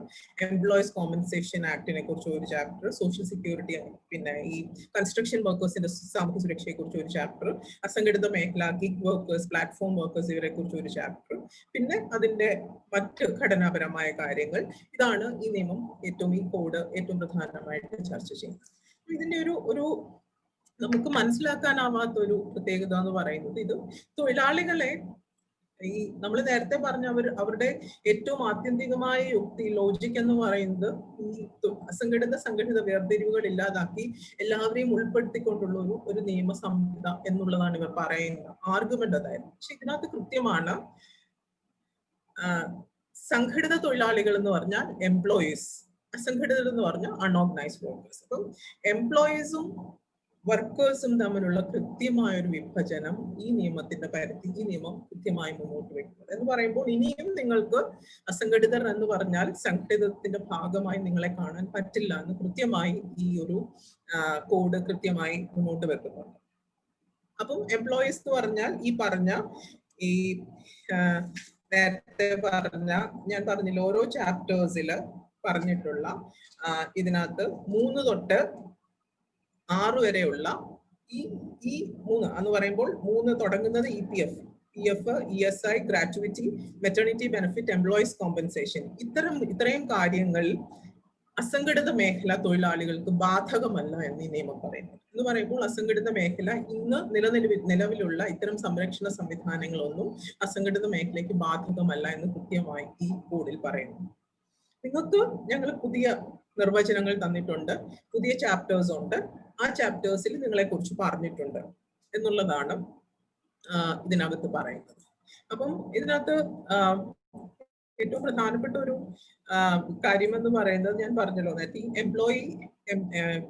എംപ്ലോയീസ് കോമ്പൻസേഷൻ ആക്ടിനെ കുറിച്ച് ഒരു ചാപ്റ്റർ, സോഷ്യൽ സെക്യൂരിറ്റി, പിന്നെ ഈ കൺസ്ട്രക്ഷൻ വർക്കേഴ്സിന്റെ സാമൂഹ്യ സുരക്ഷയെ കുറിച്ച് ഒരു ചാപ്റ്റർ, അസംഘടിത മേഖല, ഗിഗ് വർക്കേഴ്സ്, പ്ലാറ്റ്ഫോം വർക്കേഴ്സ്, ഇവരെ കുറിച്ച് ഒരു ചാപ്റ്റർ, പിന്നെ അതിന്റെ മറ്റ് ഘടനാപരമായ കാര്യങ്ങൾ. ഇതാണ് ഈ നിയമം ഈ കോഡ് ഏറ്റവും പ്രധാനമായിട്ട് ചർച്ച ചെയ്യുന്നത്. ഇതിന്റെ ഒരു നമുക്ക് മനസ്സിലാക്കാനാവാത്ത ഒരു പ്രത്യേകത എന്ന് പറയുന്നത്, ഇത് തൊഴിലാളികളെ, ഈ നമ്മൾ നേരത്തെ പറഞ്ഞ അവരുടെ ഏറ്റവും ആത്യന്തികമായ യുക്തി, ലോജിക് എന്ന് പറയുന്നത് ഈ സംഘടിത വേർതിരിവുകൾ ഇല്ലാതാക്കി എല്ലാവരെയും ഉൾപ്പെടുത്തിക്കൊണ്ടുള്ള ഒരു നിയമ സംഹിത എന്നുള്ളതാണ് ഇവർ പറയുന്ന ആർഗ്യുമെന്റ്. അതായിരുന്നു. പക്ഷെ ഇതിനകത്ത് കൃത്യമാണ്, സംഘടിത തൊഴിലാളികൾ എന്ന് പറഞ്ഞാൽ എംപ്ലോയീസ്, അസംഘടിതർ എന്ന് പറഞ്ഞാൽ അൺഓർഗനൈസ്ഡ് വർക്കേഴ്സ്. അപ്പം എംപ്ലോയീസും വർക്കേഴ്സും തമ്മിലുള്ള കൃത്യമായ ഒരു വിഭജനം ഈ നിയമത്തിന്റെ പരിധി, ഈ നിയമം കൃത്യമായി മുന്നോട്ട് വെക്കുന്നത് എന്ന് പറയുമ്പോൾ ഇനിയും നിങ്ങൾക്ക് അസംഘടിതർ എന്ന് പറഞ്ഞാൽ സംഘടിതത്തിന്റെ ഭാഗമായി നിങ്ങളെ കാണാൻ പറ്റില്ല എന്ന് കൃത്യമായി ഈ ഒരു കോഡ് കൃത്യമായി മുന്നോട്ട് വെക്കുന്നുണ്ട്. അപ്പം എംപ്ലോയീസ് എന്ന് പറഞ്ഞാൽ ഈ പറഞ്ഞ ഈ നേരത്തെ പറഞ്ഞ ഞാൻ പറഞ്ഞില്ല ഓരോ ചാപ്റ്റേഴ്സിൽ പറഞ്ഞിട്ടുള്ള ഇതിനകത്ത് 3 തൊട്ട് 6 വരെയുള്ള ഈ 3 എന്ന് പറയുമ്പോൾ 3 തുടങ്ങുന്നത് EPF, ESI, gratuity, maternity benefit, employees compensation, ഇത്രയും കാര്യങ്ങൾ അസംഘടിത മേഖല തൊഴിലാളികൾക്ക് ബാധകമല്ല എന്ന് ഈ നിയമം പറയുന്നു. എന്ന് പറയുമ്പോൾ അസംഘടിത മേഖല ഇന്ന് നിലവിലുള്ള ഇത്തരം സംരക്ഷണ സംവിധാനങ്ങളൊന്നും അസംഘടിത മേഖലയ്ക്ക് ബാധകമല്ല എന്ന് കൃത്യമായി ഈ കോഡിൽ പറയുന്നു. നിങ്ങൾക്ക് ഞങ്ങൾ പുതിയ നിർവചനങ്ങൾ തന്നിട്ടുണ്ട്, പുതിയ ചാപ്റ്റേഴ്സ് ഉണ്ട്, ആ ചാപ്റ്റേഴ്സിൽ നിങ്ങളെ കുറിച്ച് പറഞ്ഞിട്ടുണ്ട് എന്നുള്ളതാണ് ഇതിനകത്ത് പറയുന്നത്. അപ്പം ഇതിനകത്ത് ഏറ്റവും പ്രധാനപ്പെട്ട ഒരു കാര്യം എന്ന് പറയുന്നത് ഞാൻ പറഞ്ഞല്ലോ നേരത്തെ, എംപ്ലോയി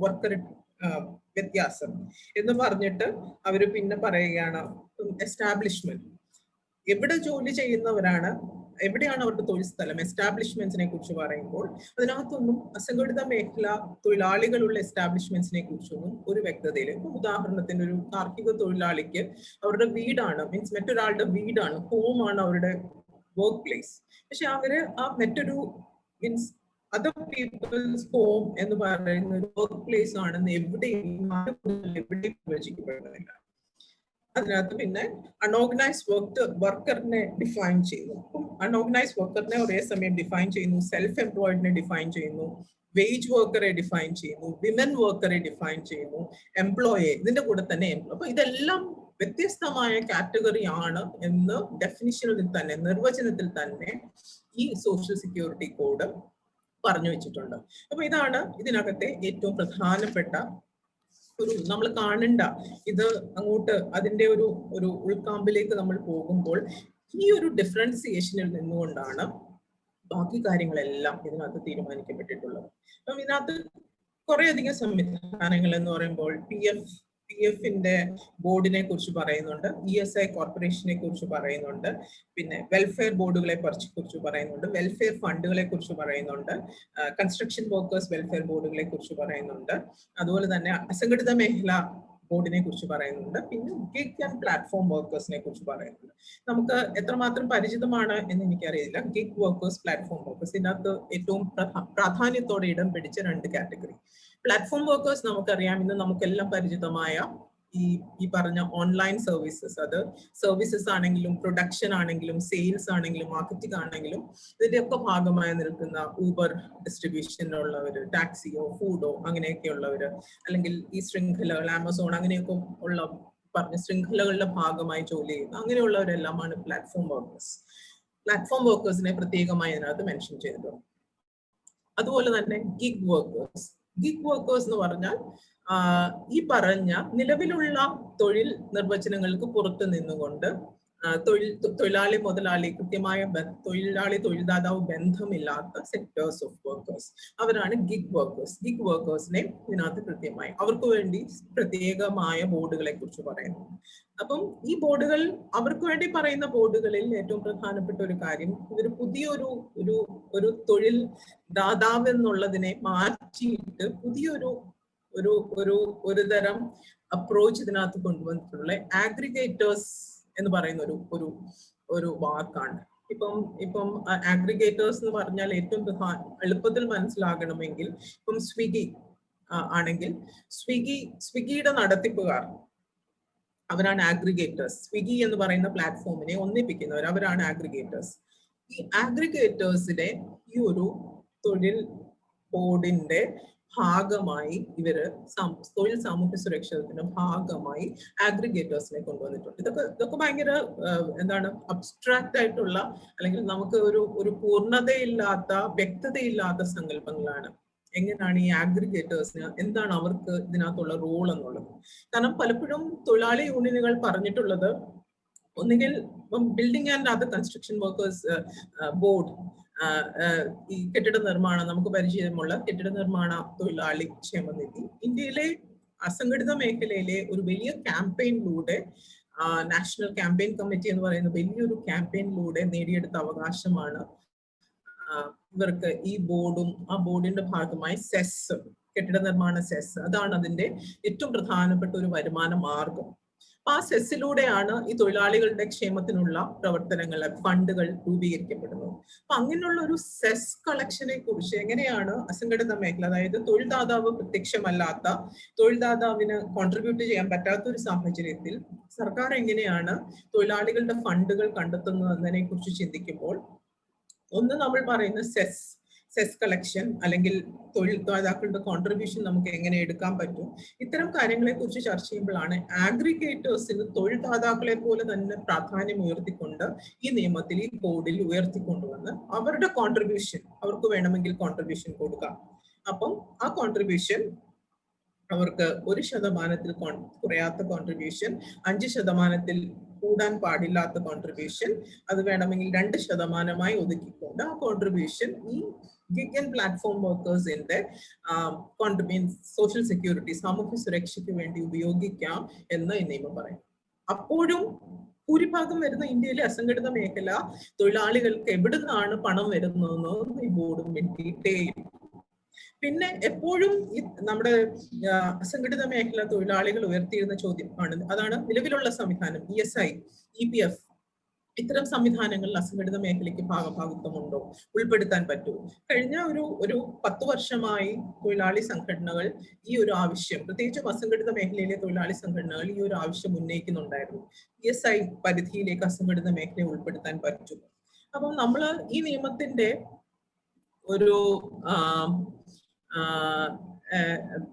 വർക്കർ വ്യത്യാസം എന്ന് പറഞ്ഞിട്ട് അവര് പിന്നെ പറയുകയാണ് എസ്റ്റാബ്ലിഷ്മെന്റ്. എവിടെ ജോലി ചെയ്യുന്നവരാണ്, എവിടെയാണ് അവരുടെ തൊഴിൽ സ്ഥലം, എസ്റ്റാബ്ലിഷ്മെന്റ്സിനെ കുറിച്ച് പറയുമ്പോൾ അതിനകത്തൊന്നും അസംഘടിത മേഖല തൊഴിലാളികളുള്ള എസ്റ്റാബ്ലിഷ്മെന്റ്സിനെ കുറിച്ചൊന്നും ഒരു വ്യക്തതയില്ല. ഇപ്പൊ ഉദാഹരണത്തിന് ഒരു കാർഷിക തൊഴിലാളിക്ക് അവരുടെ വീടാണ്, മീൻസ് മറ്റൊരാളുടെ വീടാണ്, ഹോമാണ് അവരുടെ വർക്ക് പ്ലേസ്. പക്ഷെ അവര് ആ മറ്റൊരു മീൻസ് അതർ പീപ്പിൾസ് ഹോം എന്ന് പറയുന്ന ഒരു വർക്ക് പ്ലേസ് ആണെന്ന് എവിടെയും വിഭജിക്കപ്പെടുന്നില്ല. അതിനകത്ത് പിന്നെ അൺഓർഗനൈസ്ഡ് വർക്കറിനെ ഡിഫൈൻ ചെയ്യുന്നു. അപ്പം അൺഓർഗനൈസ്ഡ് വർക്കറിനെ ഒരേ സമയം ഡിഫൈൻ ചെയ്യുന്നു, സെൽഫ് എംപ്ലോയിഡിനെ ഡിഫൈൻ ചെയ്യുന്നു, വേജ് വർക്കറെ ഡിഫൈൻ ചെയ്യുന്നു, വിമൻ വർക്കറെ ഡിഫൈൻ ചെയ്യുന്നു, എംപ്ലോയെ ഇതിന്റെ കൂടെ തന്നെ അപ്പൊ ഇതെല്ലാം വ്യത്യസ്തമായ കാറ്റഗറി ആണ് എന്ന് ഡെഫിനിഷനിൽ തന്നെ, നിർവചനത്തിൽ തന്നെ ഈ സോഷ്യൽ സെക്യൂരിറ്റി കോഡ് പറഞ്ഞു വെച്ചിട്ടുണ്ട്. അപ്പൊ ഇതാണ് ഇതിനകത്തെ ഏറ്റവും പ്രധാനപ്പെട്ട ഒരു നമ്മൾ കാണണ്ട. ഇത് അങ്ങോട്ട് അതിന്റെ ഒരു ഉൾക്കാമ്പിലേക്ക് നമ്മൾ പോകുമ്പോൾ ഈ ഒരു ഡിഫറൻസിയേഷനിൽ നിന്നുകൊണ്ടാണ് ബാക്കി കാര്യങ്ങളെല്ലാം ഇതിനകത്ത് തീരുമാനിക്കപ്പെട്ടിട്ടുള്ളത്. അപ്പം ഇതിനകത്ത് കുറെ അധികം സംവിധാനങ്ങൾ എന്ന് പറയുമ്പോൾ PF-ന്റെ ബോർഡിനെ കുറിച്ച് പറയുന്നുണ്ട്, ESI കോർപ്പറേഷനെ കുറിച്ച് പറയുന്നുണ്ട്, പിന്നെ വെൽഫെയർ ബോർഡുകളെ കുറിച്ച് പറയുന്നുണ്ട്, വെൽഫെയർ ഫണ്ടുകളെ കുറിച്ച് പറയുന്നുണ്ട്, കൺസ്ട്രക്ഷൻ വർക്കേഴ്സ് വെൽഫെയർ ബോർഡുകളെ കുറിച്ച് പറയുന്നുണ്ട്, അതുപോലെ തന്നെ അസംഘടിത മേഖല ബോർഡിനെ കുറിച്ച് പറയുന്നുണ്ട്, പിന്നെ ഗിഗ് ആൻഡ് പ്ലാറ്റ്ഫോം വർക്കേഴ്സിനെ കുറിച്ച് പറയുന്നുണ്ട്. നമുക്ക് എത്രമാത്രം പരിചിതമാണ് എന്ന് എനിക്കറിയില്ല ഗിഗ് വർക്കേഴ്സ്, പ്ലാറ്റ്ഫോം വർക്കേഴ്സ്. ഇതിനകത്ത് ഏറ്റവും പ്രാധാന്യത്തോടെ ഇടം പിടിച്ച 2 കാറ്റഗറി. പ്ലാറ്റ്ഫോം വർക്കേഴ്സ് നമുക്കറിയാം, ഇന്ന് നമുക്കെല്ലാം പരിചിതമായ ഈ പറഞ്ഞ ഓൺലൈൻ സർവീസസ്, അത് സർവീസസ് ആണെങ്കിലും പ്രൊഡക്ഷൻ ആണെങ്കിലും സെയിൽസ് ആണെങ്കിലും മാർക്കറ്റിംഗ് ആണെങ്കിലും ഇതിന്റെയൊക്കെ ഭാഗമായി നിൽക്കുന്ന ഊബർ ഡിസ്ട്രിബ്യൂഷനിലുള്ളവര്, ടാക്സിയോ ഫുഡോ അങ്ങനെയൊക്കെ ഉള്ളവര്, അല്ലെങ്കിൽ ഈ ശൃംഖലകൾ ആമസോൺ അങ്ങനെയൊക്കെ ഉള്ള പറഞ്ഞ ശൃംഖലകളുടെ ഭാഗമായി ജോലി ചെയ്യുന്ന അങ്ങനെയുള്ളവരെല്ലാമാണ് പ്ലാറ്റ്ഫോം വർക്കേഴ്സ്. പ്ലാറ്റ്ഫോം വർക്കേഴ്സിനെ പ്രത്യേകമായി അതിനകത്ത് മെൻഷൻ ചെയ്തിട്ടുണ്ട്. അതുപോലെ തന്നെ ഗിഗ് വർക്കേഴ്സ്. ഗിഗ് വർക്കേഴ്സ് എന്ന് പറഞ്ഞാൽ ഈ പറഞ്ഞ നിലവിലുള്ള തൊഴിൽ നിർവചനങ്ങൾക്ക് പുറത്തു നിന്നുകൊണ്ട് തൊഴിലാളി മുതലാളി കൃത്യമായ തൊഴിലാളി തൊഴിൽദാതാവ് ബന്ധമില്ലാത്ത സെക്ടേഴ്സ് ഓഫ് വർക്കേഴ്സ്, അവരാണ് ഗിഗ് വർക്കേഴ്സ്. ഗിഗ് വർക്കേഴ്സിനെ ഇതിനകത്ത് കൃത്യമായി അവർക്ക് വേണ്ടി പ്രത്യേകമായ ബോർഡുകളെ കുറിച്ച് പറയുന്നു. അപ്പം ഈ ബോർഡുകൾ, അവർക്ക് വേണ്ടി പറയുന്ന ബോർഡുകളിൽ ഏറ്റവും പ്രധാനപ്പെട്ട ഒരു കാര്യം, ഇതൊരു പുതിയൊരു തൊഴിൽ ദാതാവ് എന്നുള്ളതിനെ മാറ്റിയിട്ട് പുതിയൊരു ഒരു തരം അപ്രോച്ച് ഇതിനകത്ത് കൊണ്ടുവന്നിട്ടുള്ള ആഗ്രിഗേറ്റേഴ്സ് എന്ന് പറയുന്ന ഒരു വാക്കാണ്. ഇപ്പം ആഗ്രിഗേറ്റേഴ്സ് എന്ന് പറഞ്ഞാൽ ഏറ്റവും എളുപ്പത്തിൽ മനസ്സിലാകണമെങ്കിൽ, ഇപ്പം സ്വിഗ്ഗി ആണെങ്കിൽ സ്വിഗ്ഗിയുടെ നടത്തിപ്പുകാർ അവരാണ് ആഗ്രിഗേറ്റേഴ്സ്. സ്വിഗ്ഗി എന്ന് പറയുന്ന പ്ലാറ്റ്ഫോമിനെ ഒന്നിപ്പിക്കുന്നവർ, അവരാണ് ആഗ്രിഗേറ്റേഴ്സ്. ഈ ആഗ്രിഗേറ്റേഴ്സിലെ ഈ ഒരു തൊഴിൽ ബോർഡിന്റെ ഭാഗമായി ഇവര് തൊഴിൽ സാമൂഹ്യ സുരക്ഷത്തിന്റെ ഭാഗമായി ആഗ്രിഗേറ്റേഴ്സിനെ കൊണ്ടുവന്നിട്ടുണ്ട്. ഇതൊക്കെ ഭയങ്കര എന്താണ് അബ്സ്ട്രാക്ട് ആയിട്ടുള്ള, അല്ലെങ്കിൽ നമുക്ക് ഒരു പൂർണ്ണതയില്ലാത്ത, വ്യക്തതയില്ലാത്ത സങ്കല്പങ്ങളാണ്. എങ്ങനെയാണ് ഈ ആഗ്രിഗേറ്റേഴ്സിന്, എന്താണ് അവർക്ക് ഇതിനകത്തുള്ള റോൾ എന്നുള്ളത്. കാരണം പലപ്പോഴും തൊഴിലാളി യൂണിയനുകൾ പറഞ്ഞിട്ടുള്ളത് ഒന്നുകിൽ building and other construction workers board ഈ കെട്ടിട നിർമ്മാണം, നമുക്ക് പരിചയമുള്ള കെട്ടിട നിർമ്മാണ തൊഴിലാളി ക്ഷേമനിധി ഇന്ത്യയിലെ അസംഘടിത മേഖലയിലെ ഒരു വലിയ ക്യാമ്പയിനിലൂടെ, നാഷണൽ ക്യാമ്പയിൻ കമ്മിറ്റി എന്ന് പറയുന്ന വലിയൊരു ക്യാമ്പയിനിലൂടെ നേടിയെടുത്ത അവകാശമാണ്. ഇവർക്ക് ഈ ബോർഡും ആ ബോർഡിന്റെ ഭാഗമായി സെസ്, കെട്ടിട നിർമ്മാണ സെസ്, അതാണ് അതിന്റെ ഏറ്റവും പ്രധാനപ്പെട്ട ഒരു വരുമാന മാർഗം. ആ സെസ്സിലൂടെയാണ് ഈ തൊഴിലാളികളുടെ ക്ഷേമത്തിനുള്ള പ്രവർത്തനങ്ങൾ, ഫണ്ടുകൾ രൂപീകരിക്കപ്പെടുന്നത്. അപ്പൊ അങ്ങനെയുള്ള ഒരു സെസ് കളക്ഷനെ കുറിച്ച് എങ്ങനെയാണ് അസംഘടിത മേഖല, അതായത് തൊഴിൽ ദാതാവ് പ്രത്യക്ഷമല്ലാത്ത, തൊഴിൽ ദാതാവിന് കോൺട്രിബ്യൂട്ട് ചെയ്യാൻ പറ്റാത്ത ഒരു സാഹചര്യത്തിൽ സർക്കാർ എങ്ങനെയാണ് തൊഴിലാളികളുടെ ഫണ്ടുകൾ കണ്ടെത്തുന്നത് എന്നതിനെ കുറിച്ച് ചിന്തിക്കുമ്പോൾ, ഒന്ന് നമ്മൾ പറയുന്ന സെസ് കളക്ഷൻ അല്ലെങ്കിൽ തൊഴിൽ ദാതാക്കളുടെ കോൺട്രിബ്യൂഷൻ നമുക്ക് എങ്ങനെ എടുക്കാൻ പറ്റും, ഇത്തരം കാര്യങ്ങളെ കുറിച്ച് ചർച്ച ചെയ്യുമ്പോഴാണ് ആഗ്രിഗേറ്റേഴ്സിന് തൊഴിൽ ദാതാക്കളെ പോലെ തന്നെ പ്രാധാന്യം ഉയർത്തിക്കൊണ്ട് ഈ നിയമത്തിൽ, ഈ കോഡിൽ ഉയർത്തിക്കൊണ്ടുവന്ന് അവരുടെ കോൺട്രിബ്യൂഷൻ, അവർക്ക് വേണമെങ്കിൽ കോൺട്രിബ്യൂഷൻ കൊടുക്കാം. അപ്പം ആ കോൺട്രിബ്യൂഷൻ അവർക്ക് 1% കുറയാത്ത കോൺട്രിബ്യൂഷൻ, 5% കൂടാൻ പാടില്ലാത്ത കോൺട്രിബ്യൂഷൻ, അത് വേണമെങ്കിൽ 2% ഒതുക്കിക്കൊണ്ട് ആ കോൺട്രിബ്യൂഷൻ ഈ ഗിഗ് ആൻഡ് പ്ലാറ്റ്ഫോം വർക്കേഴ്സിന്റെ സോഷ്യൽ സെക്യൂരിറ്റി, സാമൂഹ്യ സുരക്ഷയ്ക്ക് വേണ്ടി ഉപയോഗിക്കാം എന്ന് ഈ നിയമം പറയും. അപ്പോഴും ഭൂരിഭാഗം വരുന്ന ഇന്ത്യയിലെ അസംഘടിത മേഖല തൊഴിലാളികൾക്ക് എവിടെ നിന്നാണ് പണം വരുന്നതെന്ന് ഈ ബോർഡും വേണ്ടിയിട്ടേ. പിന്നെ എപ്പോഴും നമ്മുടെ അസംഘടിത മേഖല തൊഴിലാളികൾ ഉയർത്തിയിരുന്ന ചോദ്യം അതാണ് നിലവിലുള്ള സംവിധാനം, ESI, EPF, ഇത്തരം സംവിധാനങ്ങളിൽ അസംഘടിത മേഖലയ്ക്ക് ഭാഗഭാഗിത്വമുണ്ടോ, ഉൾപ്പെടുത്താൻ പറ്റുമോ? കഴിഞ്ഞ ഒരു 10 വർഷമായി തൊഴിലാളി സംഘടനകൾ ഈ ഒരു ആവശ്യം, പ്രത്യേകിച്ചും അസംഘടിത മേഖലയിലെ തൊഴിലാളി സംഘടനകൾ ഈ ഒരു ആവശ്യം ഉന്നയിക്കുന്നുണ്ടായിരുന്നു. ESI പരിധിയിലേക്ക് അസംഘടിത മേഖലയെ ഉൾപ്പെടുത്താൻ പറ്റും. അപ്പം നമ്മൾ ഈ നിയമത്തിന്റെ ഒരു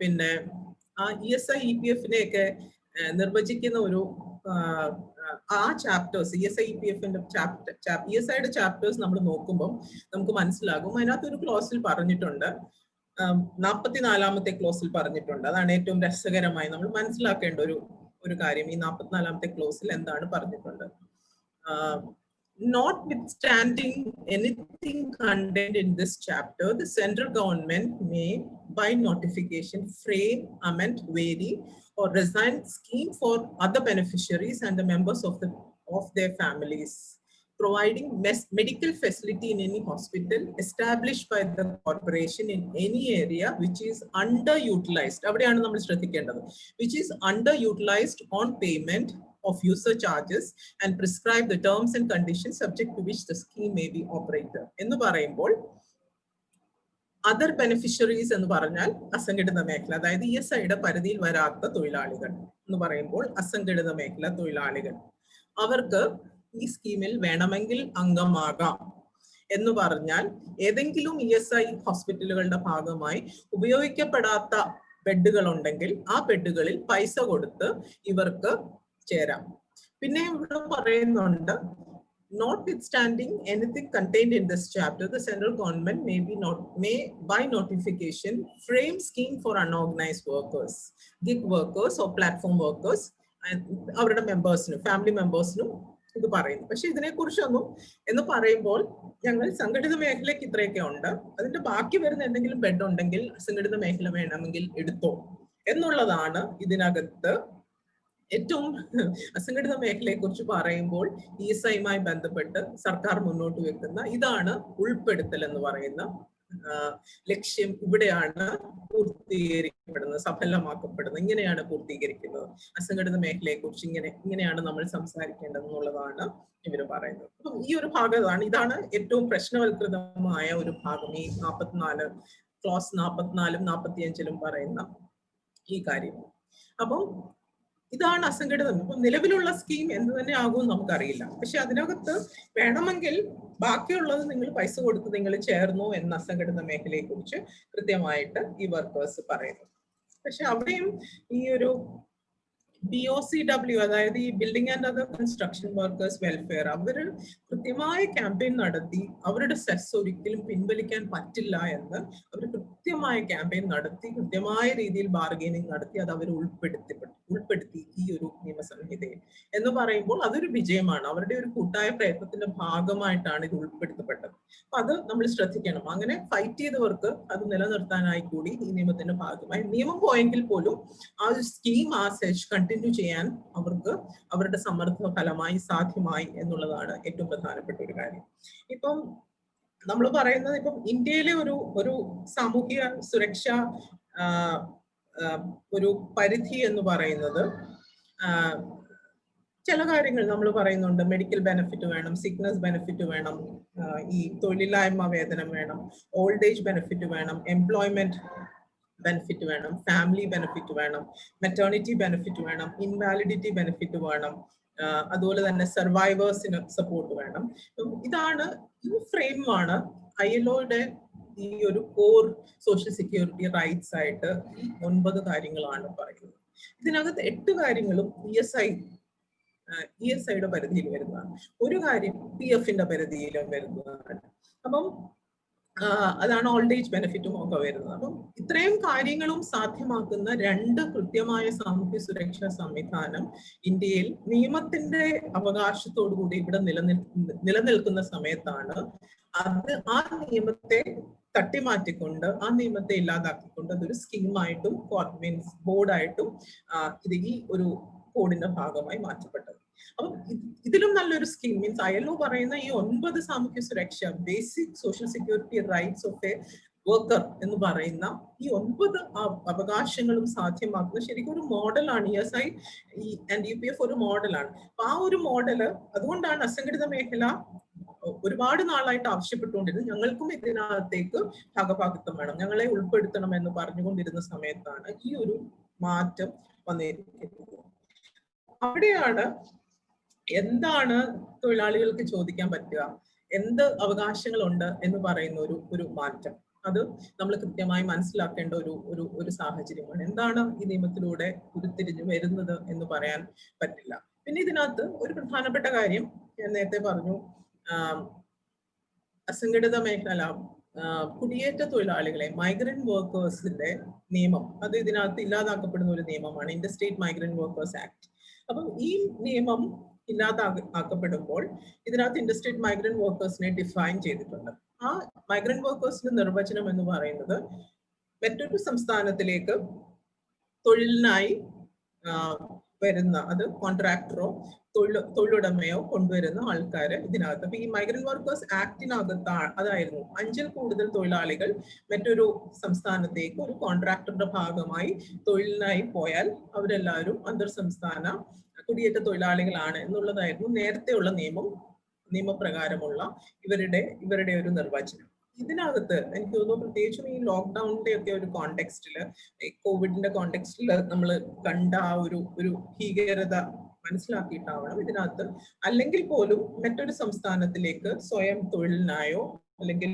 പിന്നെ ആ ESI, EPF-നെയൊക്കെ നിർവചിക്കുന്ന ഒരു ആ ചാപ്റ്റേഴ്സ്, ESI, EPF-ന്റെ ESI-യുടെ ചാപ്റ്റേഴ്സ് നമ്മൾ നോക്കുമ്പോൾ നമുക്ക് മനസ്സിലാകും. അതിനകത്ത് ഒരു ക്ലോസിൽ പറഞ്ഞിട്ടുണ്ട്, 44-ാമത്തെ ക്ലോസിൽ പറഞ്ഞിട്ടുണ്ട്. അതാണ് ഏറ്റവും രസകരമായി നമ്മൾ മനസ്സിലാക്കേണ്ട ഒരു കാര്യം. ഈ 44-ാമത്തെ ക്ലോസിൽ എന്താണ് പറഞ്ഞിട്ടുണ്ട്? Notwithstanding anything contained in this chapter, the central government may, by notification, frame, amend, vary, or resign scheme for other beneficiaries and the members of their families, providing medical facility in any hospital established by the corporation in any area which is underutilized. അവിടെയാണ് നമ്മൾ ശ്രദ്ധിക്കേണ്ടത്. Which is underutilized on payment of user charges and prescribe the terms and conditions subject to which the scheme may be operated. എന്ന് പറയുമ്പോൾ അതർ ബെനിഫിഷ്യറീസ് എന്ന് പറഞ്ഞാൽ അസംഘടിത മേഖല, അതായത് ESI-യുടെ പരിധിയിൽ വരാത്ത തൊഴിലാളികൾ എന്ന് പറയുമ്പോൾ അസംഘടിത മേഖല തൊഴിലാളികൾ, അവർക്ക് ഈ സ്കീമിൽ വേണമെങ്കിൽ അംഗമാകാം. എന്ന് പറഞ്ഞാൽ ഏതെങ്കിലും ESI ഹോസ്പിറ്റലുകളുടെ ഭാഗമായി ഉപയോഗിക്കപ്പെടാത്ത ബെഡുകൾ ഉണ്ടെങ്കിൽ ആ ബെഡുകളിൽ പൈസ കൊടുത്ത് ഇവർക്ക് ചേരാം. പിന്നെ ഇവിടെ പറയുന്നുണ്ട്, notwithstanding anything contained in this chapter, the central government may by notification frame scheme for unorganized workers, gig workers or platform workers and അവരുടെ മെമ്പേഴ്സിനും ഫാമിലി മെമ്പേഴ്സിനും ഇത് പറയുന്നു. പക്ഷെ ഇതിനെക്കുറിച്ചൊന്നും എന്ന് പറയുമ്പോൾ ഞങ്ങൾ സംഘടിത മേഖലയ്ക്ക് ഇത്രയൊക്കെ ഉണ്ട്, അതിന്റെ ബാക്കി വരുന്ന എന്തെങ്കിലും ബെഡ് ഉണ്ടെങ്കിൽ അസംഘടിത മേഖല വേണമെങ്കിൽ എടുത്തോ എന്നുള്ളതാണ് ഇതിനകത്ത് ഏറ്റവും അസംഘടിത മേഖലയെ കുറിച്ച് പറയുമ്പോൾ ESI-യുമായി ബന്ധപ്പെട്ട് സർക്കാർ മുന്നോട്ട് വെക്കുന്ന ഇതാണ് ഉൾപ്പെടുത്തൽ എന്ന് പറയുന്ന ലക്ഷ്യം. ഇവിടെയാണ് പൂർത്തീകരിക്കപ്പെടുന്നത്, സഫലമാക്കപ്പെടുന്നത്. ഇങ്ങനെയാണ് പൂർത്തീകരിക്കുന്നത്. അസംഘടിത മേഖലയെ കുറിച്ച് ഇങ്ങനെയാണ് നമ്മൾ സംസാരിക്കേണ്ടത് എന്നുള്ളതാണ് ഇവർ പറയുന്നത്. അപ്പം ഈ ഒരു ഭാഗത്താണ്, ഇതാണ് ഏറ്റവും പ്രശ്നവൽകൃതമായ ഒരു ഭാഗം, ഈ 44 ക്ലോസ് 44-ലും 45-ലും പറയുന്ന ഈ കാര്യം. അപ്പം ഇതാണ് അസംഘടിതം. ഇപ്പം നിലവിലുള്ള സ്കീം എന്ത് തന്നെ ആകും നമുക്കറിയില്ല. പക്ഷെ അതിനകത്ത് വേണമെങ്കിൽ ബാക്കിയുള്ളത് നിങ്ങൾ പൈസ കൊടുത്ത് നിങ്ങൾ ചേർന്നു എന്ന അസംഘടിത മേഖലയെ കുറിച്ച് കൃത്യമായിട്ട് ഈ വർക്കേഴ്സ് പറയുന്നു. പക്ഷെ അവിടെയും ഈ ഒരു BOCW, അതായത് ഈ building and other construction workers welfare, അവർ കൃത്യമായ ക്യാമ്പയിൻ നടത്തി അവരുടെ സെസ് ഒരിക്കലും പിൻവലിക്കാൻ പറ്റില്ല എന്ന് അവർ കൃത്യമായ ക്യാമ്പയിൻ നടത്തി, കൃത്യമായ രീതിയിൽ ബാർഗൈനിങ് നടത്തി അത് അവർ ഉൾപ്പെടുത്തി ഈ ഒരു നിയമസംഹിതയിൽ എന്ന് പറയുമ്പോൾ അതൊരു വിജയമാണ്. അവരുടെ ഒരു കൂട്ടായ പ്രയത്നത്തിന്റെ ഭാഗമായിട്ടാണ് ഇത് ഉൾപ്പെടുത്തപ്പെട്ടത്. അപ്പൊ അത് നമ്മൾ ശ്രദ്ധിക്കണം. അങ്ങനെ ഫൈറ്റ് ചെയ്തവർക്ക് അത് നിലനിർത്താനായി കൂടി ഈ നിയമത്തിന്റെ ഭാഗമായി, നിയമം പോയെങ്കിൽ പോലും ആ ഒരു സ്കീം കണ്ടിന്യൂ ചെയ്യാൻ അവർക്ക് അവരുടെ സമ്മർദ്ദ ഫലമായി സാധ്യമായി എന്നുള്ളതാണ് ഏറ്റവും പ്രധാനപ്പെട്ട ഒരു കാര്യം. ഇപ്പം നമ്മൾ പറയുന്നത് ഇപ്പം ഇന്ത്യയിലെ ഒരു സാമൂഹിക സുരക്ഷ ഒരു പരിധി എന്ന് പറയുന്നത് ചില കാര്യങ്ങൾ നമ്മൾ പറയുന്നുണ്ട്. മെഡിക്കൽ ബെനിഫിറ്റ് വേണം, സിക്നസ് ബെനിഫിറ്റ് വേണം, ഈ തൊഴിലില്ലായ്മ വേതനം വേണം, ഓൾഡ് ഏജ് ബെനിഫിറ്റ് വേണം, എംപ്ലോയ്മെന്റ് ബെനിഫിറ്റ് വേണം, ഫാമിലി ബെനിഫിറ്റ് വേണം, മെറ്റേണിറ്റി ബെനിഫിറ്റ് വേണം, ഇൻവാലിഡിറ്റി ബെനിഫിറ്റ് വേണം, അതുപോലെ തന്നെ സർവൈവേഴ്സിന് സപ്പോർട്ട് വേണം. ഇതാണ്, ഈ ഫ്രെയിമാണ് ILOയുടെ ഈ ഒരു കോർ സോഷ്യൽ സെക്യൂരിറ്റി റൈറ്റ്സ് ആയിട്ട് ഈ 9 കാര്യങ്ങളാണ് പറയുന്നത്. ഇതിനകത്ത് 8 കാര്യങ്ങളും ESIയുടെ പരിധിയിൽ വരുന്നതാണ്. ഒരു കാര്യം PFന്റെ പരിധിയിലും വരുന്നതാണ്. അപ്പം അതാണ് ഓൾഡ് ഏജ് ബെനിഫിറ്റും ഒക്കെ വരുന്നത്. അപ്പം ഇത്രയും കാര്യങ്ങളും സാധ്യമാക്കുന്ന 2 കൃത്യമായ സാമൂഹ്യ സുരക്ഷാ സംവിധാനം ഇന്ത്യയിൽ നിയമത്തിന്റെ അവകാശത്തോടു കൂടി ഇവിടെ നിലനിൽക്കുന്ന സമയത്താണ് അത് ആ നിയമത്തെ തട്ടിമാറ്റിക്കൊണ്ട്, ആ നിയമത്തെ ഇല്ലാതാക്കിക്കൊണ്ട് അതൊരു സ്കീമായിട്ടും മീൻസ് ബോർഡായിട്ടും ഇത് ഈ ഒരു കോഡിന്റെ ഭാഗമായി മാറ്റപ്പെട്ടത്. അപ്പം ഇതിലും നല്ലൊരു സ്കീം മീൻസ് ILO പറയുന്ന ഈ 9 സാമൂഹ്യ സുരക്ഷ, basic social security rights of A worker എന്ന് പറയുന്ന ഈ 9 അവകാശങ്ങളും സാധ്യമാക്കുന്ന ശരിക്കും ഒരു മോഡലാണ്. ESI and UPF ഒരു മോഡലാണ്. അപ്പൊ ആ ഒരു മോഡല്, അതുകൊണ്ടാണ് അസംഘടിത മേഖല ഒരുപാട് നാളായിട്ട് ആവശ്യപ്പെട്ടുകൊണ്ടിരുന്നത് ഞങ്ങൾക്കും ഇതിനകത്തേക്ക് ഭാഗഭാഗിത്വം വേണം, ഞങ്ങളെ ഉൾപ്പെടുത്തണം എന്ന് പറഞ്ഞുകൊണ്ടിരുന്ന സമയത്താണ് ഈ ഒരു മാറ്റം വന്നിരിക്കുന്നത്. അവിടെയാണ് എന്താണ് തൊഴിലാളികൾക്ക് ചോദിക്കാൻ പറ്റുക, എന്ത് അവകാശങ്ങളുണ്ട് എന്ന് പറയുന്ന ഒരു മാറ്റം, അത് നമ്മൾ കൃത്യമായി മനസ്സിലാക്കേണ്ട ഒരു സാഹചര്യമാണ്. എന്താണ് ഈ നിയമത്തിലൂടെ ഉരുത്തിരിഞ്ഞു വരുന്നത് എന്ന് പറയാൻ പറ്റില്ല. പിന്നെ ഇതിനകത്ത് ഒരു പ്രധാനപ്പെട്ട കാര്യം ഞാൻ നേരത്തെ പറഞ്ഞു, അസംഘടിത മേഖല കുടിയേറ്റ തൊഴിലാളികളെ, മൈഗ്രന്റ് വർക്കേഴ്സിന്റെ നിയമം, അത് ഇതിനകത്ത് ഇല്ലാതാക്കപ്പെടുന്ന ഒരു നിയമമാണ്, ഇന്റർസ്റ്റേറ്റ് മൈഗ്രന്റ് വർക്കേഴ്സ് ആക്ട്. അപ്പം ഈ നിയമം ഇല്ലാതാക്കപ്പെടുമ്പോൾ ഇതിനകത്ത് ഇന്റർസ്റ്റേറ്റ് മൈഗ്രന്റ് വർക്കേഴ്സിനെ ഡിഫൈൻ ചെയ്തിട്ടുണ്ട്. ആ മൈഗ്രന്റ് വർക്കേഴ്സിന്റെ നിർവചനം എന്ന് പറയുന്നത് മറ്റൊരു സംസ്ഥാനത്തിലേക്ക് തൊഴിലിനായി വരുന്ന, അത് കോൺട്രാക്ടറോ തൊഴിലുടമയോ കൊണ്ടുവരുന്ന ആൾക്കാര് ഇതിനകത്ത്. അപ്പൊ ഈ മൈഗ്രന്റ് വർക്കേഴ്സ് ആക്ടിനകത്ത് അതായിരുന്നു 5-ൽ കൂടുതൽ തൊഴിലാളികൾ മറ്റൊരു സംസ്ഥാനത്തേക്ക് ഒരു കോൺട്രാക്ടറുടെ ഭാഗമായി തൊഴിലിനായി പോയാൽ അവരെല്ലാവരും അന്തർ സംസ്ഥാന കുടിയേറ്റ തൊഴിലാളികളാണ് എന്നുള്ളതായിരുന്നു നേരത്തെയുള്ള നിയമപ്രകാരമുള്ള ഇവരുടെ ഒരു നിർവചനം. ഇതിനകത്ത് എനിക്ക് തോന്നുന്നു പ്രത്യേകിച്ചും ഈ ലോക്ക്ഡൌണിന്റെ ഒക്കെ ഒരു കോണ്ടെക്സ്റ്റില്, കോവിഡിന്റെ കോണ്ടെക്സ്റ്റില് നമ്മൾ കണ്ട ആ ഒരു ഭീകരത മനസ്സിലാക്കിയിട്ടാവണം ഇതിനകത്ത് അല്ലെങ്കിൽ പോലും മറ്റൊരു സംസ്ഥാനത്തിലേക്ക് സ്വയം തൊഴിലിനായോ അല്ലെങ്കിൽ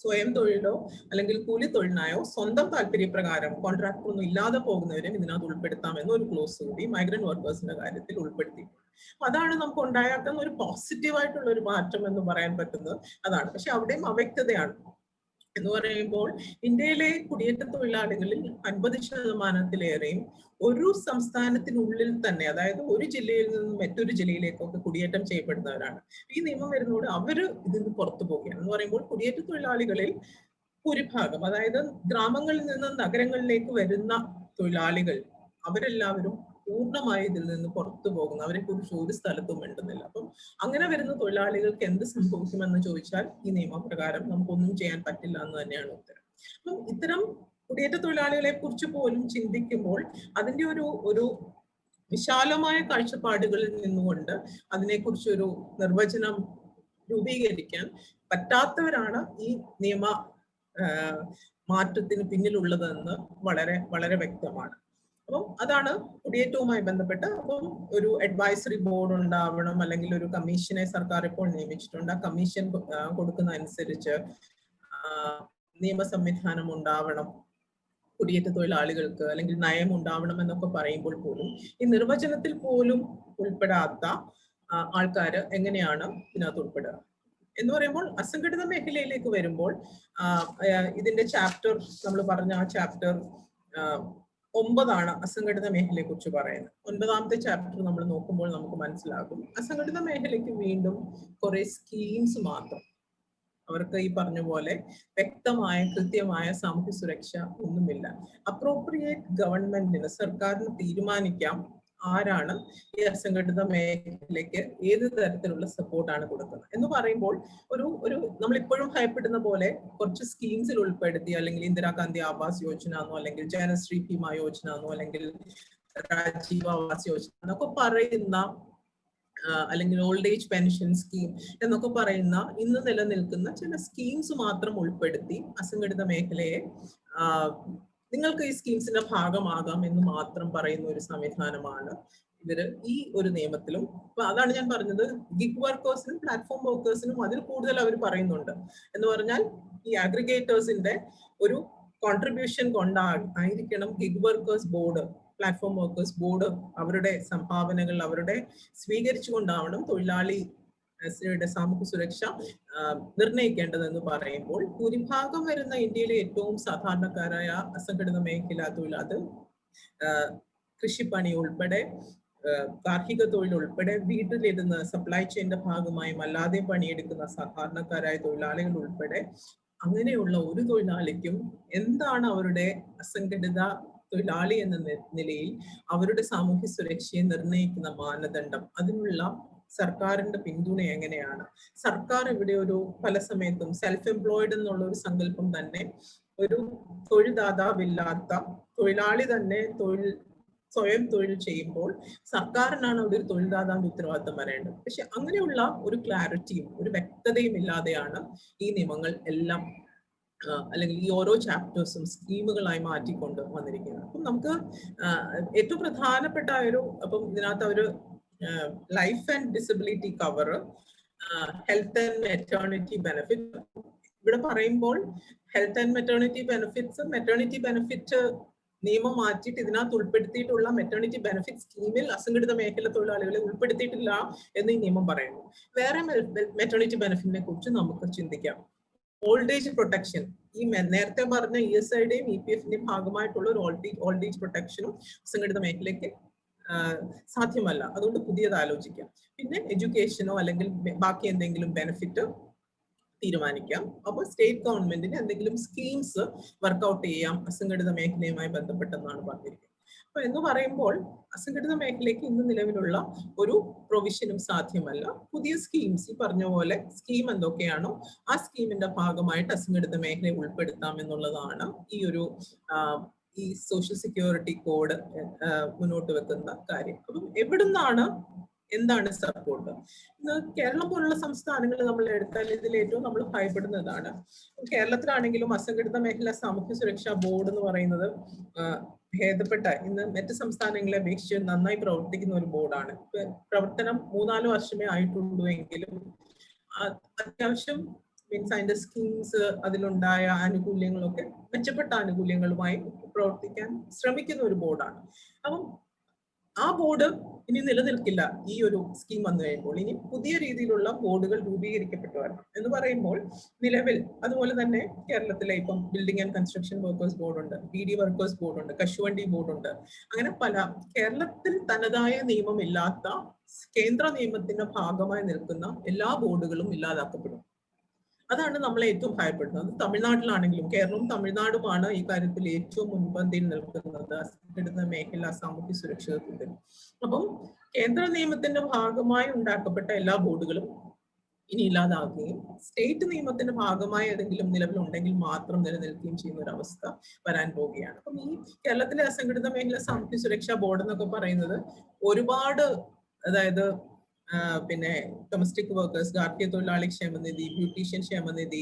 സ്വയം തൊഴിലോ അല്ലെങ്കിൽ കൂലി തൊഴിലിനായോ സ്വന്തം താല്പര്യപ്രകാരം കോൺട്രാക്ടർ ഒന്നും ഇല്ലാതെ പോകുന്നവരെയും ഇതിനകത്ത് ഉൾപ്പെടുത്താമെന്ന ഒരു ക്ലോസ് കൂടി മൈഗ്രന്റ് വർക്കേഴ്സിന്റെ കാര്യത്തിൽ ഉൾപ്പെടുത്തിയിട്ടുണ്ട്. അതാണ് നമുക്ക് ഉണ്ടാക്കുന്ന ഒരു പോസിറ്റീവായിട്ടുള്ള ഒരു മാറ്റം എന്ന് പറയാൻ പറ്റുന്നത് അതാണ്. പക്ഷെ അവിടെയും അവ്യക്തതയാണ്. എന്ന് പറയുമ്പോൾ ഇന്ത്യയിലെ കുടിയേറ്റ തൊഴിലാളികളിൽ 50%-ലേറെയും ഒരു സംസ്ഥാനത്തിനുള്ളിൽ തന്നെ, അതായത് ഒരു ജില്ലയിൽ നിന്ന് മറ്റൊരു ജില്ലയിലേക്കൊക്കെ കുടിയേറ്റം ചെയ്യപ്പെടുന്നവരാണ്. ഈ നിയമം വരുന്നതോടെ അവര് ഇതിന് പുറത്തു പോവുകയാണ്. എന്ന് പറയുമ്പോൾ കുടിയേറ്റ തൊഴിലാളികളിൽ ഭൂരിഭാഗം, അതായത് ഗ്രാമങ്ങളിൽ നിന്ന് നഗരങ്ങളിലേക്ക് വരുന്ന തൊഴിലാളികൾ, അവരെല്ലാവരും പൂർണ്ണമായി ഇതിൽ നിന്ന് പുറത്തു പോകുന്നു. അവരെ കുറിച്ച് ഒരു സ്ഥലത്തും വേണ്ടുന്നില്ല. അപ്പം അങ്ങനെ വരുന്ന തൊഴിലാളികൾക്ക് എന്ത് സംഭവിക്കുമെന്ന് ചോദിച്ചാൽ ഈ നിയമപ്രകാരം നമുക്കൊന്നും ചെയ്യാൻ പറ്റില്ല എന്ന് തന്നെയാണ് ഉത്തരം. അപ്പം ഇത്തരം കുടിയേറ്റ തൊഴിലാളികളെ കുറിച്ച് പോലും ചിന്തിക്കുമ്പോൾ അതിന്റെ ഒരു വിശാലമായ കാഴ്ചപ്പാടുകളിൽ നിന്നുകൊണ്ട് അതിനെക്കുറിച്ചൊരു നിർവചനം രൂപീകരിക്കാൻ പറ്റാത്തവരാണ് ഈ നിയമ മാറ്റത്തിന് പിന്നിലുള്ളതെന്ന് വളരെ വളരെ വ്യക്തമാണ്. അപ്പം അതാണ് കുടിയേറ്റവുമായി ബന്ധപ്പെട്ട്. അപ്പം ഒരു അഡ്വൈസറി ബോർഡ് ഉണ്ടാവണം, അല്ലെങ്കിൽ ഒരു കമ്മീഷനെ സർക്കാർ ഇപ്പോൾ നിയമിച്ചിട്ടുണ്ട്. ആ കമ്മീഷൻ കൊടുക്കുന്ന അനുസരിച്ച് നിയമ സംവിധാനം ഉണ്ടാവണം കുടിയേറ്റ തൊഴിലാളികൾക്ക്, അല്ലെങ്കിൽ നയം ഉണ്ടാവണം എന്നൊക്കെ പറയുമ്പോൾ പോലും ഈ നിർവചനത്തിൽ പോലും ഉൾപ്പെടാത്ത ആൾക്കാര് എങ്ങനെയാണ് ഇതിനകത്ത് ഉൾപ്പെടുക? എന്ന് പറയുമ്പോൾ അസംഘടിത മേഖലയിലേക്ക് വരുമ്പോൾ ഇതിന്റെ ചാപ്റ്റർ നമ്മൾ പറഞ്ഞ ആ ചാപ്റ്റർ 9 അസംഘടിത മേഖലയെ കുറിച്ച് പറയുന്നത്. 9ാമത്തെ ചാപ്റ്റർ നമ്മൾ നോക്കുമ്പോൾ നമുക്ക് മനസ്സിലാകും അസംഘടിത മേഖലയ്ക്ക് വീണ്ടും കുറെ സ്കീംസ് മാത്രം, അവർക്ക് ഈ പറഞ്ഞ പോലെ വ്യക്തമായ കൃത്യമായ സാമൂഹ്യ സുരക്ഷ ഒന്നുമില്ല. അപ്രോപ്രിയേറ്റ് ഗവൺമെന്റിന്, സർക്കാരിന് തീരുമാനിക്കാം ആരാണ് ഈ അസംഘടിത മേഖലയ്ക്ക് ഏത് തരത്തിലുള്ള സപ്പോർട്ടാണ് കൊടുക്കുന്നത് എന്ന് പറയുമ്പോൾ നമ്മൾ ഇപ്പോഴും ഭയപ്പെടുന്ന പോലെ കുറച്ച് സ്കീംസിൽ ഉൾപ്പെടുത്തി, അല്ലെങ്കിൽ ഇന്ദിരാഗാന്ധി ആവാസ് യോജന എന്നോ, അല്ലെങ്കിൽ ജനശ്രീ ഭീമ യോജന എന്നോ, അല്ലെങ്കിൽ രാജീവ് ആവാസ് യോജന എന്നൊക്കെ പറയുന്ന, അല്ലെങ്കിൽ ഓൾഡ് ഏജ് പെൻഷൻ സ്കീം എന്നൊക്കെ പറയുന്ന ഇന്ന് നിലനിൽക്കുന്ന ചില സ്കീംസ് മാത്രം ഉൾപ്പെടുത്തി അസംഘടിത മേഖലയെ നിങ്ങൾക്ക് ഈ സ്കീംസിന്റെ ഭാഗമാകാം എന്ന് മാത്രം പറയുന്ന ഒരു സംവിധാനമാണ് ഇവര് ഈ ഒരു നിയമത്തിലും. അപ്പൊ അതാണ് ഞാൻ പറഞ്ഞത്, ഗിഗ് വർക്കേഴ്സിനും പ്ലാറ്റ്ഫോം വർക്കേഴ്സിനും അതിൽ കൂടുതൽ അവർ പറയുന്നുണ്ട്. എന്ന് പറഞ്ഞാൽ ഈ അഗ്രിഗേറ്റേഴ്സിന്റെ ഒരു കോൺട്രിബ്യൂഷൻ കൊണ്ടായിരിക്കണം gig workers board, platform workers board അവരുടെ സംഭാവനകൾ അവരുടെ സ്വീകരിച്ചുകൊണ്ടാവണം തൊഴിലാളിയുടെ സാമൂഹ്യ സുരക്ഷ നിർണ്ണയിക്കേണ്ടതെന്ന് പറയുമ്പോൾ, ഭൂരിഭാഗം വരുന്ന ഇന്ത്യയിലെ ഏറ്റവും സാധാരണക്കാരായ അസംഘടിത മേഖല തൊഴിൽ, കൃഷിപ്പണി ഉൾപ്പെടെ, കാർഷിക തൊഴിൽ ഉൾപ്പെടെ, വീട്ടിലിരുന്ന് സപ്ലൈ ചെയിന്റെ ഭാഗമായും അല്ലാതെ പണിയെടുക്കുന്ന സാധാരണക്കാരായ തൊഴിലാളികൾ ഉൾപ്പെടെ, അങ്ങനെയുള്ള ഒരു തൊഴിലാളിക്കും എന്താണ് അവരുടെ അസംഘടിത തൊഴിലാളി എന്ന നിലയിൽ അവരുടെ സാമൂഹ്യ സുരക്ഷയെ നിർണ്ണയിക്കുന്ന മാനദണ്ഡം, അതിനുള്ള സർക്കാരിന്റെ പിന്തുണ എങ്ങനെയാണ്? സർക്കാർ ഇവിടെ പല സമയത്തും സെൽഫ് എംപ്ലോയിഡ് എന്നുള്ള ഒരു സങ്കല്പം തന്നെ, ഒരു തൊഴിൽദാതാവില്ലാത്ത തൊഴിലാളി തന്നെ സ്വയം തൊഴിൽ ചെയ്യുമ്പോൾ സർക്കാരിനാണ് അവിടെ ഒരു തൊഴിൽദാതാവിന്റെ ഉത്തരവാദിത്തം വരേണ്ടത്. പക്ഷെ അങ്ങനെയുള്ള ഒരു ക്ലാരിറ്റിയും ഒരു വ്യക്തതയും ഇല്ലാതെയാണ് ഈ നിയമങ്ങൾ എല്ലാം, അല്ലെങ്കിൽ ഈ ഓരോ ചാപ്റ്റേഴ്സും സ്കീമുകളായി മാറ്റിക്കൊണ്ട് വന്നിരിക്കുന്നത്. അപ്പം നമുക്ക് ഏറ്റവും പ്രധാനപ്പെട്ട അപ്പം ഇതിനകത്ത് life and disability cover, health and maternity benefit. ഇവിടെ പറയുമ്പോൾ ഹെൽത്ത് ആൻഡ് മെറ്റേണിറ്റി ബെനിഫിറ്റ് നിയമം മാറ്റിയിട്ട് ഇതിനകത്ത് ഉൾപ്പെടുത്തിയിട്ടുള്ള മെറ്റേണിറ്റി ബെനിഫിറ്റ് സ്കീമിൽ അസംഘടിത മേഖല തൊഴിലാളികളെ ഉൾപ്പെടുത്തിയിട്ടില്ല എന്ന് ഈ നിയമം പറയുന്നു. വേറെ മെറ്റേണിറ്റി ബെനിഫിറ്റിനെ കുറിച്ച് നമുക്ക് ചിന്തിക്കാം. ഓൾഡ് ഏജ് പ്രൊട്ടക്ഷൻ, ഈ നേരത്തെ പറഞ്ഞ ESIയുടെയും EPFന്റെയും ഭാഗമായിട്ടുള്ള ഒരു ഓൾഡ് ഏജ് പ്രൊട്ടക്ഷനും അസംഘടിത മേഖലയ്ക്ക് സാധ്യമല്ല. അതുകൊണ്ട് പുതിയത് ആലോചിക്കാം. പിന്നെ എഡ്യൂക്കേഷനോ അല്ലെങ്കിൽ ബാക്കി എന്തെങ്കിലും ബെനിഫിറ്റ് തീരുമാനിക്കാം. അപ്പോൾ സ്റ്റേറ്റ് ഗവൺമെന്റിന് എന്തെങ്കിലും സ്കീംസ് വർക്ക്ഔട്ട് ചെയ്യാം അസംഘടിത മേഖലയുമായി ബന്ധപ്പെട്ടെന്നാണ് പറഞ്ഞിരിക്കുന്നത്. അപ്പൊ എന്ന് പറയുമ്പോൾ അസംഘടിത മേഖലയ്ക്ക് ഇന്ന് നിലവിലുള്ള ഒരു പ്രൊവിഷനും സാധ്യമല്ല. പുതിയ സ്കീംസ്, ഈ പറഞ്ഞ പോലെ സ്കീം എന്തൊക്കെയാണോ ആ സ്കീമിന്റെ ഭാഗമായിട്ട് അസംഘടിത മേഖലയെ ഉൾപ്പെടുത്താം എന്നുള്ളതാണ് ഈ സോഷ്യൽ സെക്യൂരിറ്റി കോഡ് മുന്നോട്ട് വെക്കുന്ന കാര്യം. അപ്പം എന്താണ് സപ്പോർട്ട്? ഇന്ന് കേരളം പോലുള്ള സംസ്ഥാനങ്ങൾ നമ്മൾ എടുത്താൽ ഇതിൽ ഏറ്റവും നമ്മൾ ഭയപ്പെടുന്നതാണ്. കേരളത്തിലാണെങ്കിലും അസംഘടിത മേഖല സാമൂഹ്യ സുരക്ഷാ ബോർഡ് എന്ന് പറയുന്നത് ഭേദപ്പെട്ട, ഇന്ന് മറ്റ് സംസ്ഥാനങ്ങളെ അപേക്ഷിച്ച് നന്നായി പ്രവർത്തിക്കുന്ന ഒരു ബോർഡാണ്. പ്രവർത്തനം 3-4 വർഷമേ ആയിട്ടുള്ളൂ എങ്കിലും അത്യാവശ്യം മീൻസ് അതിന്റെ സ്കീംസ്, അതിലുണ്ടായ ആനുകൂല്യങ്ങളൊക്കെ മെച്ചപ്പെട്ട ആനുകൂല്യങ്ങളുമായി പ്രവർത്തിക്കാൻ ശ്രമിക്കുന്ന ഒരു ബോർഡാണ്. അപ്പം ആ ബോർഡ് ഇനി നിലനിൽക്കില്ല. ഈ ഒരു സ്കീം വന്നു കഴിയുമ്പോൾ ഇനി പുതിയ രീതിയിലുള്ള ബോർഡുകൾ രൂപീകരിക്കപ്പെട്ടു വരണം എന്ന് പറയുമ്പോൾ, നിലവിൽ അതുപോലെ തന്നെ കേരളത്തിലെ ഇപ്പം ബിൽഡിംഗ് ആൻഡ് കൺസ്ട്രക്ഷൻ വർക്കേഴ്സ് ബോർഡുണ്ട്, BD വർക്കേഴ്സ് ബോർഡുണ്ട്, കശുവണ്ടി ബോർഡുണ്ട്. അങ്ങനെ കേരളത്തിൽ തനതായ നിയമമില്ലാത്ത കേന്ദ്ര നിയമത്തിന്റെ ഭാഗമായി നിൽക്കുന്ന എല്ലാ ബോർഡുകളും ഇല്ലാതാക്കപ്പെടും. അതാണ് നമ്മളെ ഏറ്റവും ഭയപ്പെടുന്നത്. തമിഴ്നാട്ടിലാണെങ്കിലും, കേരളവും തമിഴ്നാടുമാണ് ഈ കാര്യത്തിൽ ഏറ്റവും മുൻപന്തിയിൽ നിൽക്കുന്നത് അസംഘടിത മേഖല സാമൂഹ്യ സുരക്ഷിതത്വത്തിൽ. അപ്പം കേന്ദ്ര നിയമത്തിന്റെ ഭാഗമായി ഉണ്ടാക്കപ്പെട്ട എല്ലാ ബോർഡുകളും ഇനി ഇല്ലാതാക്കുകയും സ്റ്റേറ്റ് നിയമത്തിന്റെ ഭാഗമായി ഏതെങ്കിലും നിലവിലുണ്ടെങ്കിൽ മാത്രം നിലനിൽക്കുകയും ചെയ്യുന്ന ഒരു അവസ്ഥ വരാൻ പോവുകയാണ്. അപ്പം ഈ കേരളത്തിലെ അസംഘടിത മേഖല സാമൂഹ്യ സുരക്ഷാ ബോർഡ് എന്നൊക്കെ പറയുന്നത് ഒരുപാട്, അതായത് പിന്നെ ഡൊമസ്റ്റിക് വർക്കേഴ്സ്, ഗാർഹിക തൊഴിലാളി ക്ഷേമനിധി, ബ്യൂട്ടീഷ്യൻ ക്ഷേമനിധി,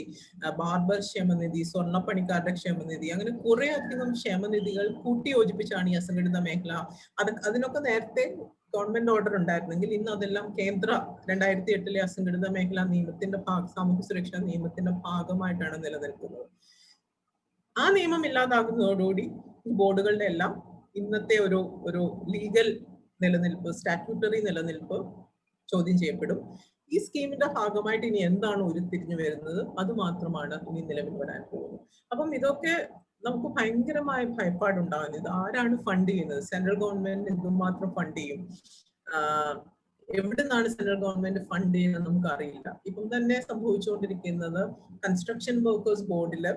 ബാർബർ ക്ഷേമനിധി, സ്വർണ്ണപ്പണിക്കാരുടെ ക്ഷേമനിധി, അങ്ങനെ കുറെ അധികം ക്ഷേമനിധികൾ കൂട്ടിയോജിപ്പിച്ചാണ് ഈ അസംഘടിത മേഖല. അതിനൊക്കെ നേരത്തെ ഗവൺമെന്റ് ഓർഡർ ഉണ്ടായിരുന്നെങ്കിൽ ഇന്ന് അതെല്ലാം കേന്ദ്ര 2008 അസംഘടിത മേഖലാ നിയമത്തിന്റെ സാമൂഹ്യ സുരക്ഷാ നിയമത്തിന്റെ ഭാഗമായിട്ടാണ് നിലനിൽക്കുന്നത്. ആ നിയമം ഇല്ലാതാകുന്നതോടുകൂടി ഈ ബോർഡുകളുടെ എല്ലാം ഇന്നത്തെ ഒരു ലീഗൽ നിലനിൽപ്പ്, സ്റ്റാറ്റ്യൂട്ടറി നിലനിൽപ്പ് ചോദ്യം ചെയ്യപ്പെടും. ഈ സ്കീമിന്റെ ഭാഗമായിട്ട് ഇനി എന്താണ് ഉരുത്തിരിഞ്ഞു വരുന്നത്, അത് മാത്രമാണ് ഇനി നിലവിൽ വരാൻ പോകുന്നത്. അപ്പം ഇതൊക്കെ നമുക്ക് ഭയങ്കരമായ ഭയപ്പാടുണ്ടാകുന്നത്. ഇത് ആരാണ് ഫണ്ട് ചെയ്യുന്നത്? സെൻട്രൽ ഗവൺമെന്റ് എന്തുമാത്രം ഫണ്ട് ചെയ്യും? എവിടെ നിന്നാണ് സെൻട്രൽ ഗവൺമെന്റ് ഫണ്ട് ചെയ്യുന്നത് നമുക്ക് അറിയില്ല. ഇപ്പം തന്നെ സംഭവിച്ചുകൊണ്ടിരിക്കുന്നത് കൺസ്ട്രക്ഷൻ വർക്കേഴ്സ് ബോർഡില്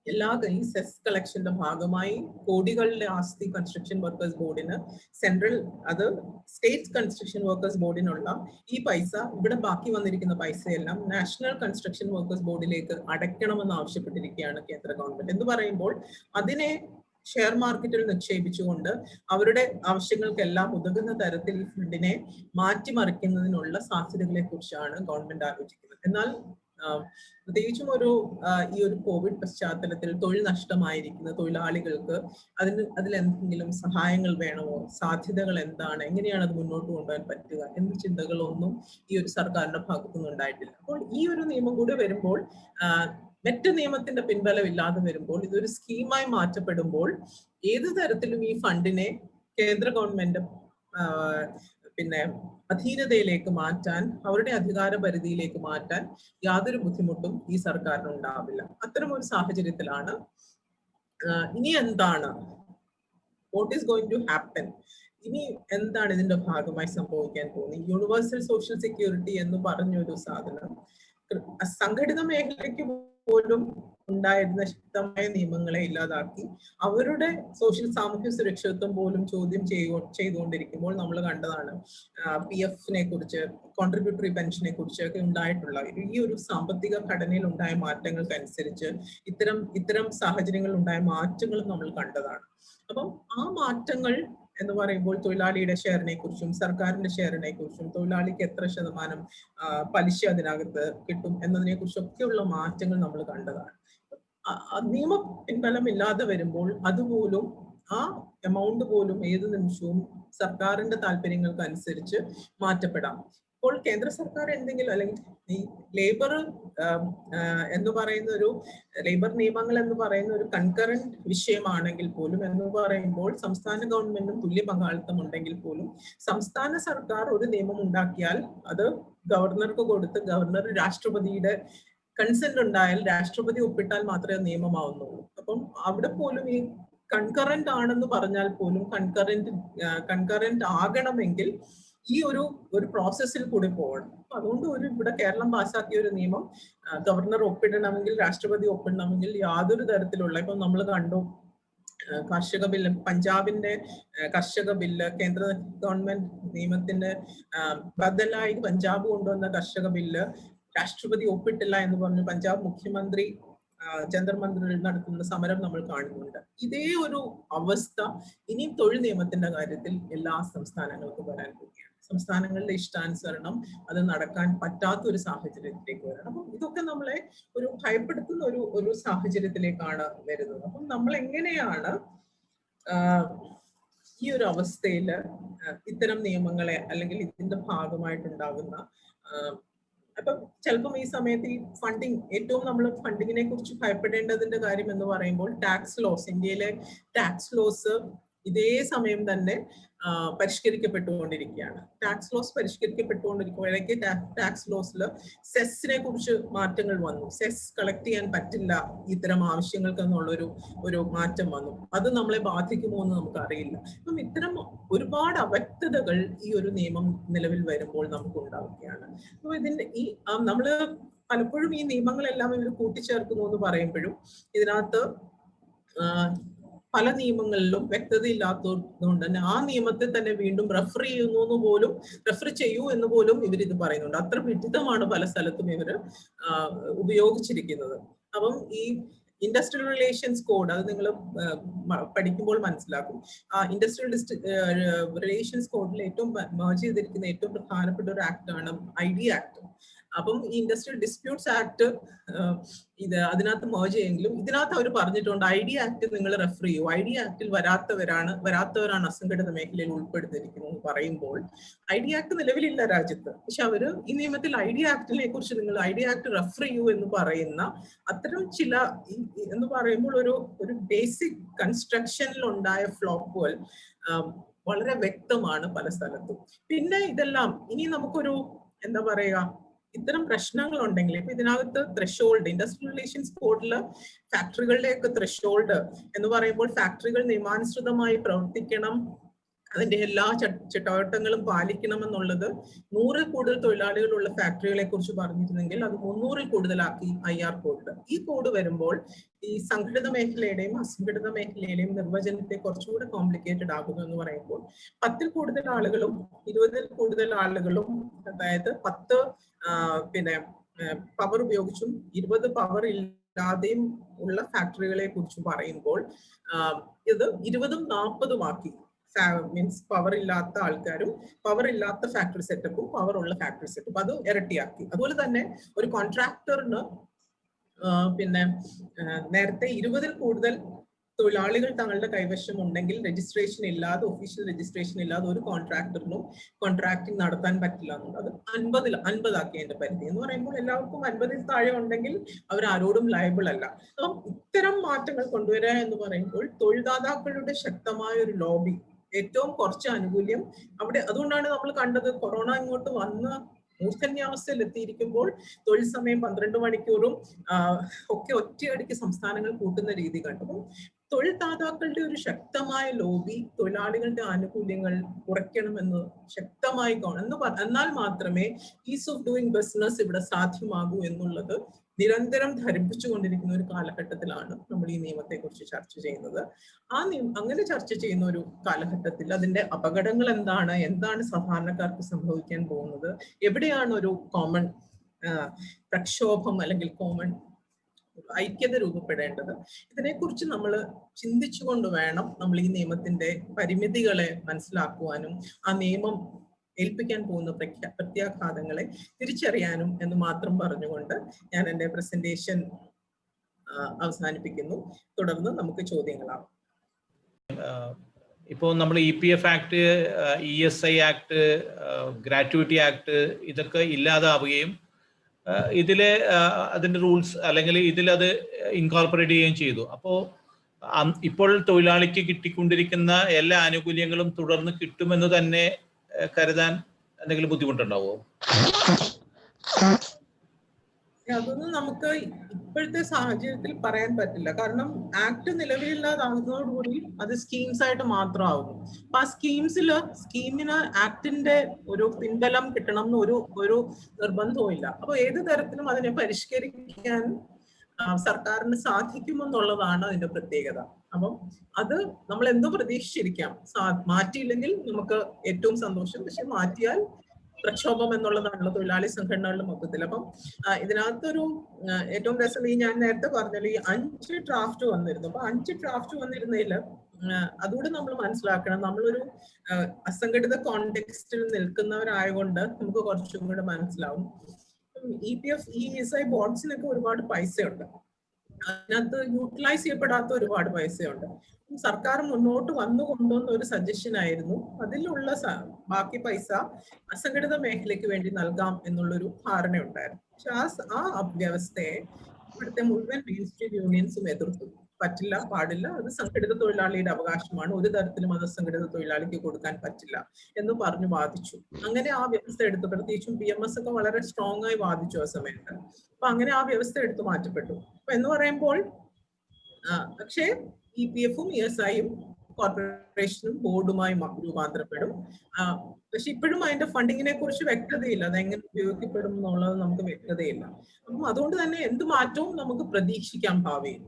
എല്ലാ ഈ സെസ് കളക്ഷന്റെ ഭാഗമായി കോടികളുടെ ആസ്തി കൺസ്ട്രക്ഷൻ വർക്കേഴ്സ് ബോർഡിന് സെൻട്രൽ, അത് സ്റ്റേറ്റ് കൺസ്ട്രക്ഷൻ വർക്കേഴ്സ് ബോർഡിനുള്ള ഈ പൈസ, ഇവിടെ ബാക്കി വന്നിരിക്കുന്ന പൈസയെല്ലാം നാഷണൽ കൺസ്ട്രക്ഷൻ വർക്കേഴ്സ് ബോർഡിലേക്ക് അടയ്ക്കണമെന്ന് ആവശ്യപ്പെട്ടിരിക്കുകയാണ് കേന്ദ്ര ഗവൺമെന്റ്. എന്ന് പറയുമ്പോൾ അതിനെ ഷെയർ മാർക്കറ്റിൽ നിക്ഷേപിച്ചുകൊണ്ട് അവരുടെ ആവശ്യങ്ങൾക്കെല്ലാം ഉതകുന്ന തരത്തിൽ ഫണ്ടിനെ മാറ്റിമറിക്കുന്നതിനുള്ള സാധ്യതകളെ കുറിച്ചാണ് ഗവൺമെന്റ് ആലോചിക്കുന്നത്. എന്നാൽ പ്രത്യേകിച്ചും ഈ ഒരു കോവിഡ് പശ്ചാത്തലത്തിൽ തൊഴിൽ നഷ്ടമായിരിക്കുന്ന തൊഴിലാളികൾക്ക് അതിലെന്തെങ്കിലും സഹായങ്ങൾ വേണമോ, സാധ്യതകൾ എന്താണ്, എങ്ങനെയാണ് അത് മുന്നോട്ട് കൊണ്ടുപോകാൻ പറ്റുക എന്ന ചിന്തകളൊന്നും ഈ ഒരു സർക്കാരിന്റെ ഭാഗത്തുനിന്ന് ഉണ്ടായിട്ടില്ല. അപ്പോൾ ഈ ഒരു നിയമം കൂടി വരുമ്പോൾ, മറ്റ് നിയമത്തിന്റെ പിൻബലം ഇല്ലാതെ വരുമ്പോൾ, ഇതൊരു സ്കീമായി മാറ്റപ്പെടുമ്പോൾ ഏത് തരത്തിലും ഈ ഫണ്ടിനെ കേന്ദ്ര ഗവൺമെന്റ് പിന്നെ അധീനതയിലേക്ക് മാറ്റാൻ, അവരുടെ അധികാര പരിധിയിലേക്ക് മാറ്റാൻ യാതൊരു ബുദ്ധിമുട്ടും ഈ സർക്കാരിന് ഉണ്ടാവില്ല. അത്തരം ഒരു സാഹചര്യത്തിലാണ് ഇനി എന്താണ്, what is going to happen, ഇനി എന്താണ് ഇതിന്റെ ഭാഗമായി സംഭവിക്കാൻ പോകുന്നത്? യൂണിവേഴ്സൽ സോഷ്യൽ സെക്യൂരിറ്റി എന്ന് പറഞ്ഞൊരു സാധനം സംഘടിത മേഖലയ്ക്ക് പോലും ഉണ്ടായിരുന്ന ശക്തമായ നിയമങ്ങളെ ഇല്ലാതാക്കി അവരുടെ സാമൂഹ്യ സുരക്ഷിതത്വം പോലും ചോദ്യം ചെയ്തുകൊണ്ടിരിക്കുമ്പോൾ നമ്മൾ കണ്ടതാണ് PF-നെ കുറിച്ച്, കോൺട്രിബ്യൂട്ടറി പെൻഷനെ കുറിച്ചൊക്കെ ഉണ്ടായിട്ടുള്ള ഈ ഒരു സാമ്പത്തിക ഘടനയിൽ ഉണ്ടായ മാറ്റങ്ങൾക്കനുസരിച്ച് ഇത്തരം സാഹചര്യങ്ങളിൽ ഉണ്ടായ മാറ്റങ്ങളും നമ്മൾ കണ്ടതാണ്. അപ്പം ആ മാറ്റങ്ങൾ എന്ന് പറയുമ്പോൾ തൊഴിലാളിയുടെ ഷെയറിനെ കുറിച്ചും സർക്കാരിന്റെ ഷെയറിനെ കുറിച്ചും തൊഴിലാളിക്ക് എത്ര ശതമാനം പലിശ അതിനകത്ത് കിട്ടും എന്നതിനെ കുറിച്ചൊക്കെയുള്ള മാറ്റങ്ങൾ നമ്മൾ കണ്ടതാണ്. നിയമ പിൻബലം ഇല്ലാതെ വരുമ്പോൾ അതുപോലും ആ എമൗണ്ട് പോലും ഏത് നിമിഷവും സർക്കാരിന്റെ താല്പര്യങ്ങൾക്ക് അനുസരിച്ച് മാറ്റപ്പെടാം. ഇപ്പോൾ കേന്ദ്ര സർക്കാർ എന്തെങ്കിലും, അല്ലെങ്കിൽ ഈ ലേബർ എന്ന് പറയുന്ന ലേബർ നിയമങ്ങൾ എന്ന് പറയുന്ന ഒരു കൺകറന്റ് വിഷയമാണെങ്കിൽ പോലും, എന്ന് പറയുമ്പോൾ സംസ്ഥാന ഗവൺമെന്റും തുല്യ പങ്കാളിത്തം ഉണ്ടെങ്കിൽ പോലും സംസ്ഥാന സർക്കാർ ഒരു നിയമം ഉണ്ടാക്കിയാൽ അത് ഗവർണർക്ക് കൊടുത്ത് ഗവർണർ രാഷ്ട്രപതിയുടെ കൺസെന്റ് ഉണ്ടായാൽ രാഷ്ട്രപതി ഒപ്പിട്ടാൽ മാത്രമേ നിയമമാവുന്നുള്ളൂ. അപ്പം അവിടെ പോലും ഈ കൺകറന്റ് ആണെന്ന് പറഞ്ഞാൽ പോലും കൺകറന്റ് ആകണമെങ്കിൽ ഈ ഒരു പ്രോസസ്സിൽ കൂടി പോകണം. അതുകൊണ്ട് ഇവിടെ കേരളം പാസ്സാക്കിയ ഒരു നിയമം ഗവർണർ ഒപ്പിടണമെങ്കിൽ, രാഷ്ട്രപതി ഒപ്പിടണമെങ്കിൽ യാതൊരു തരത്തിലുള്ള, ഇപ്പൊ നമ്മൾ കണ്ടു കർഷക ബില്ല്, പഞ്ചാബിന്റെ കർഷക ബില്ല്, കേന്ദ്ര ഗവൺമെന്റ് നിയമത്തിന്റെ ബദലായി പഞ്ചാബ് കൊണ്ടുവന്ന കർഷക ബില്ല് രാഷ്ട്രപതി ഒപ്പിട്ടില്ല എന്ന് പറഞ്ഞ് പഞ്ചാബ് മുഖ്യമന്ത്രി ജന്തർ മന്ദിറിൽ നടത്തുന്ന സമരം നമ്മൾ കാണുന്നുണ്ട്. ഇതേ ഒരു അവസ്ഥ ഇനി തൊഴിൽ നിയമത്തിന്റെ കാര്യത്തിൽ എല്ലാ സംസ്ഥാനങ്ങൾക്കും വരാൻ പോവുകയാണ്. സംസ്ഥാനങ്ങളുടെ ഇഷ്ടാനുസരണം അത് നടക്കാൻ പറ്റാത്ത ഒരു സാഹചര്യത്തിലേക്ക് വരണം. അപ്പം ഇതൊക്കെ നമ്മളെ ഒരു ഭയപ്പെടുത്തുന്ന ഒരു സാഹചര്യത്തിലേക്കാണ് വരുന്നത്. അപ്പം നമ്മൾ എങ്ങനെയാണ് ഈ ഒരു അവസ്ഥയിൽ ഇത്തരം നിയമങ്ങളെ, അല്ലെങ്കിൽ ഇതിന്റെ ഭാഗമായിട്ടുണ്ടാകുന്ന അപ്പൊ ചിലപ്പം ഈ സമയത്ത് ഈ ഫണ്ടിങ്, ഏറ്റവും നമ്മൾ ഫണ്ടിങ്ങിനെ കുറിച്ച് ഭയപ്പെടേണ്ടതിന്റെ കാര്യം എന്ന് പറയുമ്പോൾ ടാക്സ് ലോസ്, ഇന്ത്യയിലെ ടാക്സ് ലോസ് ഇതേ സമയം തന്നെ പരിഷ്കരിക്കപ്പെട്ടുകൊണ്ടിരിക്കുകയാണ്. ടാക്സ് ലോസ് പരിഷ്കരിക്കപ്പെട്ടുകൊണ്ടിരിക്കുമ്പോഴേക്ക് ടാക്സ് ലോസിൽ സെസ്സിനെ കുറിച്ച് മാറ്റങ്ങൾ വന്നു. സെസ് കളക്ട് ചെയ്യാൻ പറ്റില്ല ഇത്തരം ആവശ്യങ്ങൾക്ക് എന്നുള്ള മാറ്റം വന്നു. അത് നമ്മളെ ബാധിക്കുമോ എന്ന് നമുക്ക് അറിയില്ല. അപ്പം ഇത്തരം ഒരുപാട് അവ്യക്തതകൾ ഈ ഒരു നിയമം നിലവിൽ വരുമ്പോൾ നമുക്ക് ഉണ്ടാവുകയാണ്. അപ്പൊ ഇതിന്റെ നമ്മള് പലപ്പോഴും ഈ നിയമങ്ങളെല്ലാം ഇവർ കൂട്ടിച്ചേർക്കുന്നു എന്ന് പറയുമ്പോഴും ഇതിനകത്ത് പല നിയമങ്ങളിലും വ്യക്തതയില്ലാത്തതുകൊണ്ട് തന്നെ ആ നിയമത്തെ തന്നെ വീണ്ടും റെഫർ ചെയ്യൂ എന്ന് പോലും ഇവർ ഇത് പറയുന്നുണ്ട്. അത്ര വിഡിതമാണ് പല സ്ഥലത്തും ഇവർ ഉപയോഗിച്ചിരിക്കുന്നത്. അപ്പം ഈ ഇൻഡസ്ട്രിയൽ റിലേഷൻസ് കോഡ്, അത് നിങ്ങൾ പഠിക്കുമ്പോൾ മനസ്സിലാക്കും. ഇൻഡസ്ട്രിയൽ റിലേഷൻസ് കോഡിൽ ഏറ്റവും മെർജ് ചെയ്തിരിക്കുന്ന ഏറ്റവും പ്രധാനപ്പെട്ട ഒരു ആക്ടാണ് ID ആക്ട്. അപ്പം ഈ ഇൻഡസ്ട്രിയൽ ഡിസ്പ്യൂട്ട്സ് ആക്ട് അതിനകത്ത് മെർജ് ചെയ്യുമെങ്കിലും ഇതിനകത്ത് അവർ പറഞ്ഞിട്ടുണ്ട് ID ആക്ട് നിങ്ങൾ റെഫർ ചെയ്യൂ, ID ആക്ടിൽ വരാത്തവരാണ് അസംഘടിത മേഖലയിൽ ഉൾപ്പെടുത്തിയിരിക്കുന്നത് എന്ന് പറയുമ്പോൾ ID ആക്ട് നിലവിലില്ല രാജ്യത്ത്. പക്ഷെ അവര് ഈ നിയമത്തിൽ ID ആക്ടിനെ കുറിച്ച് നിങ്ങൾ ID ആക്ട് റെഫർ ചെയ്യൂ എന്ന് പറയുന്ന അത്തരം ചില എന്ന് പറയുമ്പോൾ ഒരു ബേസിക് കൺസ്ട്രക്ഷനിൽ ഉണ്ടായ ഫ്ലോപ്പുകൾ വളരെ വ്യക്തമാണ് പല സ്ഥലത്തും. പിന്നെ ഇതെല്ലാം ഇനി നമുക്കൊരു എന്താ പറയുക, ഇത്തരം പ്രശ്നങ്ങൾ ഉണ്ടെങ്കിൽ ഇപ്പൊ ഇതിനകത്ത് ത്രഷോൾഡ്, ഇൻഡസ്ട്രിയൽ റിലേഷൻസ് കോഡില് ഫാക്ടറികളുടെയൊക്കെ ത്രഷോൾഡ് എന്ന് പറയുമ്പോൾ ഫാക്ടറികൾ നിയമാനുസൃതമായി പ്രവർത്തിക്കണം, അതിന്റെ എല്ലാ ചട്ടവട്ടങ്ങളും പാലിക്കണമെന്നുള്ളത് 100-ൽ കൂടുതൽ തൊഴിലാളികളുള്ള ഫാക്ടറികളെ കുറിച്ച് പറഞ്ഞിരുന്നെങ്കിൽ അത് 300-ൽ കൂടുതലാക്കി IR കോഡ്. ഈ കോഡ് വരുമ്പോൾ ഈ സംഘടിത മേഖലയുടെയും അസംഘടിത മേഖലയുടെയും നിർവചനത്തെ കുറച്ചുകൂടെ കോംപ്ലിക്കേറ്റഡ് ആകുന്നു എന്ന് പറയുമ്പോൾ 10-ൽ കൂടുതൽ ആളുകളും 20-ൽ കൂടുതൽ ആളുകളും, അതായത് 10 പവർ ഉപയോഗിച്ചും 20 പവർ ഇല്ലാതെയും ഉള്ള ഫാക്ടറികളെ കുറിച്ച് പറയുമ്പോൾ ഇത് 20-ഉം 40-ഉം ആക്കി. മീൻസ് പവർ ഇല്ലാത്ത ആൾക്കാരും പവർ ഇല്ലാത്ത ഫാക്ടറി സെറ്റപ്പും പവർ ഉള്ള ഫാക്ടറി സെറ്റപ്പ് അത് ഇരട്ടിയാക്കി. അതുപോലെ തന്നെ ഒരു കോൺട്രാക്ടറിന് നേരത്തെ 20-ൽ കൂടുതൽ തൊഴിലാളികൾ തങ്ങളുടെ കൈവശം ഉണ്ടെങ്കിൽ രജിസ്ട്രേഷൻ ഇല്ലാതെ, ഒഫീഷ്യൽ രജിസ്ട്രേഷൻ ഇല്ലാതെ ഒരു കോൺട്രാക്ടറിനും കോൺട്രാക്ടിങ് നടത്താൻ പറ്റില്ല എന്നുള്ളത് 50 ആക്കിയതിന്റെ പരിധി എന്ന് പറയുമ്പോൾ എല്ലാവർക്കും 50-ൽ താഴെ ഉണ്ടെങ്കിൽ അവർ ആരോടും ലയബിൾ അല്ല. അപ്പം ഇത്തരം മാറ്റങ്ങൾ കൊണ്ടുവരിക എന്ന് പറയുമ്പോൾ തൊഴിൽദാതാക്കളുടെ ശക്തമായ ഒരു ലോബി, ഏറ്റവും കുറച്ച് ആനുകൂല്യം അവിടെ. അതുകൊണ്ടാണ് നമ്മൾ കണ്ടത് കൊറോണ ഇങ്ങോട്ട് വന്ന് മൂർധന്യാവസ്ഥയിൽ എത്തിയിരിക്കുമ്പോൾ തൊഴിൽ സമയം 12 മണിക്കൂറും ഒക്കെ ഒറ്റയടിക്ക് സംസ്ഥാനങ്ങൾ കൂട്ടുന്ന രീതി കണ്ടു. അപ്പം തൊഴിൽദാതാക്കളുടെ ഒരു ശക്തമായ ലോബി തൊഴിലാളികളുടെ ആനുകൂല്യങ്ങൾ കുറയ്ക്കണമെന്ന് ശക്തമായി എന്നാൽ മാത്രമേ ഈസ് ഓഫ് ഡൂയിങ് ബിസിനസ് ഇവിടെ സാധ്യമാകൂ എന്നുള്ളത് നിരന്തരം ധരിപ്പിച്ചുകൊണ്ടിരിക്കുന്ന ഒരു കാലഘട്ടത്തിലാണ് നമ്മൾ ഈ നിയമത്തെ കുറിച്ച് ചർച്ച ചെയ്യുന്നത്. അങ്ങനെ ചർച്ച ചെയ്യുന്ന ഒരു കാലഘട്ടത്തിൽ അതിന്റെ അപകടങ്ങൾ എന്താണ് സാധാരണക്കാർക്ക് സംഭവിക്കാൻ പോകുന്നത്, എവിടെയാണ് ഒരു കോമൺ പ്രക്ഷോഭം അല്ലെങ്കിൽ കോമൺ ഐക്യത രൂപപ്പെടേണ്ടത്, ഇതിനെക്കുറിച്ച് നമ്മൾ ചിന്തിച്ചുകൊണ്ട് വേണം നമ്മൾ ഈ നിയമത്തിന്റെ പരിമിതികളെ മനസ്സിലാക്കുവാനും ആ നിയമം ഏൽപ്പിക്കാൻ പോകുന്ന പ്രത്യാഘാതങ്ങളെ തിരിച്ചറിയാനും എന്ന് മാത്രം പറഞ്ഞുകൊണ്ട് ഞാൻ എൻ്റെ പ്രസന്റേഷൻ അവസാനിപ്പിക്കുന്നു. തുടർന്ന് നമുക്ക് ചോദ്യങ്ങളാവും. ഇപ്പോൾ നമ്മൾ EPF act, ESI act, gratuity act ഇതൊക്കെ ഇല്ലാതാവുകയും ഇതിലെ അതിന്റെ റൂൾസ് അല്ലെങ്കിൽ ഇതിലത് ഇൻകോർപ്പറേറ്റ് ചെയ്യുകയും ചെയ്തു. അപ്പോൾ ഇപ്പോൾ തൊഴിലാളിക്ക് കിട്ടിക്കൊണ്ടിരിക്കുന്ന എല്ലാ ആനുകൂല്യങ്ങളും തുടർന്ന് കിട്ടുമെന്ന് തന്നെ കരുതാൻ എന്തെങ്കിലും ബുദ്ധിമുട്ടുണ്ടാവോ? അതൊന്നും നമുക്ക് ഇപ്പോഴത്തെ സാഹചര്യത്തിൽ പറയാൻ പറ്റില്ല. കാരണം ആക്ട് നിലവിലില്ലാതാകുന്നതോടുകൂടി അത് സ്കീംസ് ആയിട്ട് മാത്രമാകുന്നു. അപ്പൊ ആ സ്കീമിന് ആക്ടിന്റെ ഒരു പിൻബലം കിട്ടണം എന്ന് ഒരു നിർബന്ധവും ഇല്ല. അപ്പൊ ഏത് തരത്തിലും അതിനെ പരിഷ്കരിക്കാൻ സർക്കാരിന് സാധിക്കുമെന്നുള്ളതാണ് അതിന്റെ പ്രത്യേകത. അപ്പം അത് നമ്മൾ എന്തോ പ്രതീക്ഷിച്ചിരിക്കാം. മാറ്റിയില്ലെങ്കിൽ നമുക്ക് ഏറ്റവും സന്തോഷം, പക്ഷെ മാറ്റിയാൽ പ്രക്ഷോഭം എന്നുള്ളതാണല്ലോ തൊഴിലാളി സംഘടനകളുടെ മൊത്തത്തിൽ. അപ്പം ഇതിനകത്തൊരു ഏറ്റവും രസം ഞാൻ നേരത്തെ പറഞ്ഞല്ലോ, ഈ 5 ഡ്രാഫ്റ്റ് വന്നിരുന്നു. അപ്പൊ 5 ഡ്രാഫ്റ്റ് വന്നിരുന്നതിൽ അതുകൂടെ നമ്മൾ മനസ്സിലാക്കണം. നമ്മളൊരു അസംഘടിത കോണ്ടെക്സ്റ്റിൽ നിൽക്കുന്നവരായതുകൊണ്ട് നമുക്ക് കുറച്ചും കൂടെ മനസ്സിലാവും. EPF, ESI ബോൺഡ്സിനൊക്കെ ഒരുപാട് പൈസയുണ്ട്, അതിനകത്ത് യൂട്ടിലൈസ് ചെയ്യപ്പെടാത്ത ഒരുപാട് പൈസയുണ്ട്. സർക്കാർ മുന്നോട്ട് വന്നു കൊണ്ടുവന്ന ഒരു സജഷൻ ആയിരുന്നു അതിലുള്ള ബാക്കി പൈസ അസംഘടിത മേഖലയ്ക്ക് വേണ്ടി നൽകാം എന്നുള്ളൊരു ധാരണയുണ്ടായിരുന്നു. പക്ഷെ ആ വ്യവസ്ഥയെ ഇവിടുത്തെ മുഴുവൻ മെയിൻ സ്ട്രീം യൂണിയൻസും എതിർത്തു. പറ്റില്ല, പാടില്ല, അത് സംഘടിത തൊഴിലാളിയുടെ അവകാശമാണ്, ഒരു തരത്തിലും അത് അസംഘടിത തൊഴിലാളിക്ക് കൊടുക്കാൻ പറ്റില്ല എന്ന് പറഞ്ഞു വാദിച്ചു. അങ്ങനെ ആ വ്യവസ്ഥ എടുത്തു, പ്രത്യേകിച്ചും PMS ഒക്കെ വളരെ സ്ട്രോങ് ആയി വാദിച്ചു ആ സമയത്ത്. അപ്പൊ അങ്ങനെ ആ വ്യവസ്ഥ എടുത്തു മാറ്റപ്പെട്ടു. അപ്പൊ എന്ന് പറയുമ്പോൾ പക്ഷേ EPF-ഉം ESI-യും കോർപ്പറേഷനും ബോർഡുമായി രൂപാന്തരപ്പെടും. പക്ഷെ ഇപ്പോഴും അതിന്റെ ഫണ്ടിങ്ങിനെ കുറിച്ച് വ്യക്തതയില്ല, അതെങ്ങനെ ഉപയോഗിക്കപ്പെടും എന്നുള്ളത് നമുക്ക് വ്യക്തതയില്ല. അപ്പം അതുകൊണ്ട് തന്നെ എന്ത് മാറ്റവും നമുക്ക് പ്രതീക്ഷിക്കാം ഭാവിയിൽ.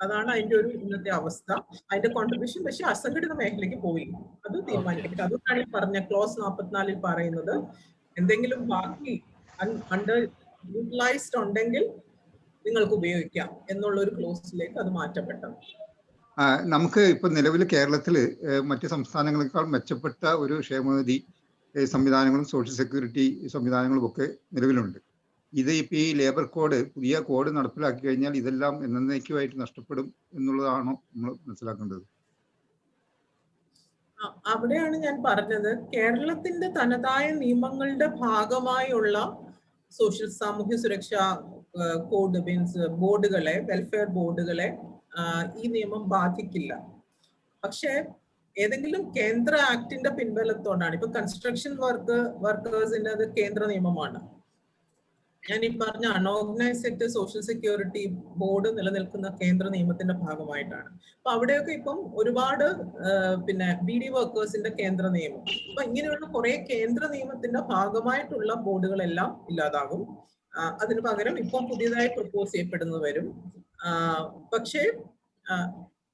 അതാണ് അതിന്റെ ഒരു ഇന്നത്തെ അവസ്ഥ. അതിന്റെ കോൺട്രിബ്യൂഷൻ പക്ഷെ അസംഘടിത മേഖലയ്ക്ക് പോയി, അത് തീരുമാനിക്കപ്പെട്ടു. അതുകൊണ്ടാണ് ഈ പറഞ്ഞ ക്ലോസ് 44-ൽ പറയുന്നത് എന്തെങ്കിലും ബാക്കി അണ്ടർ യൂട്ടിലൈസ്ഡ് ഉണ്ടെങ്കിൽ നിങ്ങൾക്ക് ഉപയോഗിക്കാം എന്നുള്ള ഒരു ക്ലോസിലേക്ക് അത് മാറ്റപ്പെട്ടു. നമുക്ക് ഇപ്പൊ നിലവിൽ കേരളത്തിൽ മറ്റ് സംസ്ഥാനങ്ങളെക്കാൾ മെച്ചപ്പെട്ട ഒരു ക്ഷേമനിധി സംവിധാനങ്ങളും സോഷ്യൽ സെക്യൂരിറ്റി സംവിധാനങ്ങളും ഒക്കെ നിലവിലുണ്ട്. ഇത് ഇപ്പൊ ഈ ലേബർ കോഡ്, പുതിയ കോഡ് നടപ്പിലാക്കി കഴിഞ്ഞാൽ ഇതെല്ലാം എന്നേക്കുമായിട്ട് നഷ്ടപ്പെടും എന്നുള്ളതാണോ നമ്മൾ മനസ്സിലാക്കേണ്ടത്? അവിടെയാണ് ഞാൻ പറഞ്ഞത്, കേരളത്തിന്റെ തനതായ നിയമങ്ങളുടെ ഭാഗമായുള്ള സോഷ്യൽ സാമൂഹ്യ സുരക്ഷാ കോഡ് മീൻസ് ബോർഡുകളെ, വെൽഫെയർ ബോർഡുകളെ ഈ നിയമം ബാധിക്കില്ല. പക്ഷേ ഏതെങ്കിലും കേന്ദ്ര ആക്ടിന്റെ പിൻബലത്തോടാണ്. ഇപ്പൊ കൺസ്ട്രക്ഷൻ വർക്കേഴ്സിന്റെ അത് കേന്ദ്ര നിയമമാണ്. ഞാൻ ഈ പറഞ്ഞ unorganise sector social security board നിലനിൽക്കുന്ന കേന്ദ്ര നിയമത്തിന്റെ ഭാഗമായിട്ടാണ്. അപ്പൊ അവിടെയൊക്കെ ഇപ്പം ഒരുപാട് പിന്നെ BD വർക്കേഴ്സിന്റെ കേന്ദ്ര നിയമം, അപ്പൊ ഇങ്ങനെയുള്ള കുറെ കേന്ദ്ര നിയമത്തിന്റെ ഭാഗമായിട്ടുള്ള ബോർഡുകളെല്ലാം ഇല്ലാതാകും. അതിന് പകരം ഇപ്പം പുതിയതായി പ്രപ്പോസ് ചെയ്യപ്പെടുന്നത് വരും. പക്ഷേ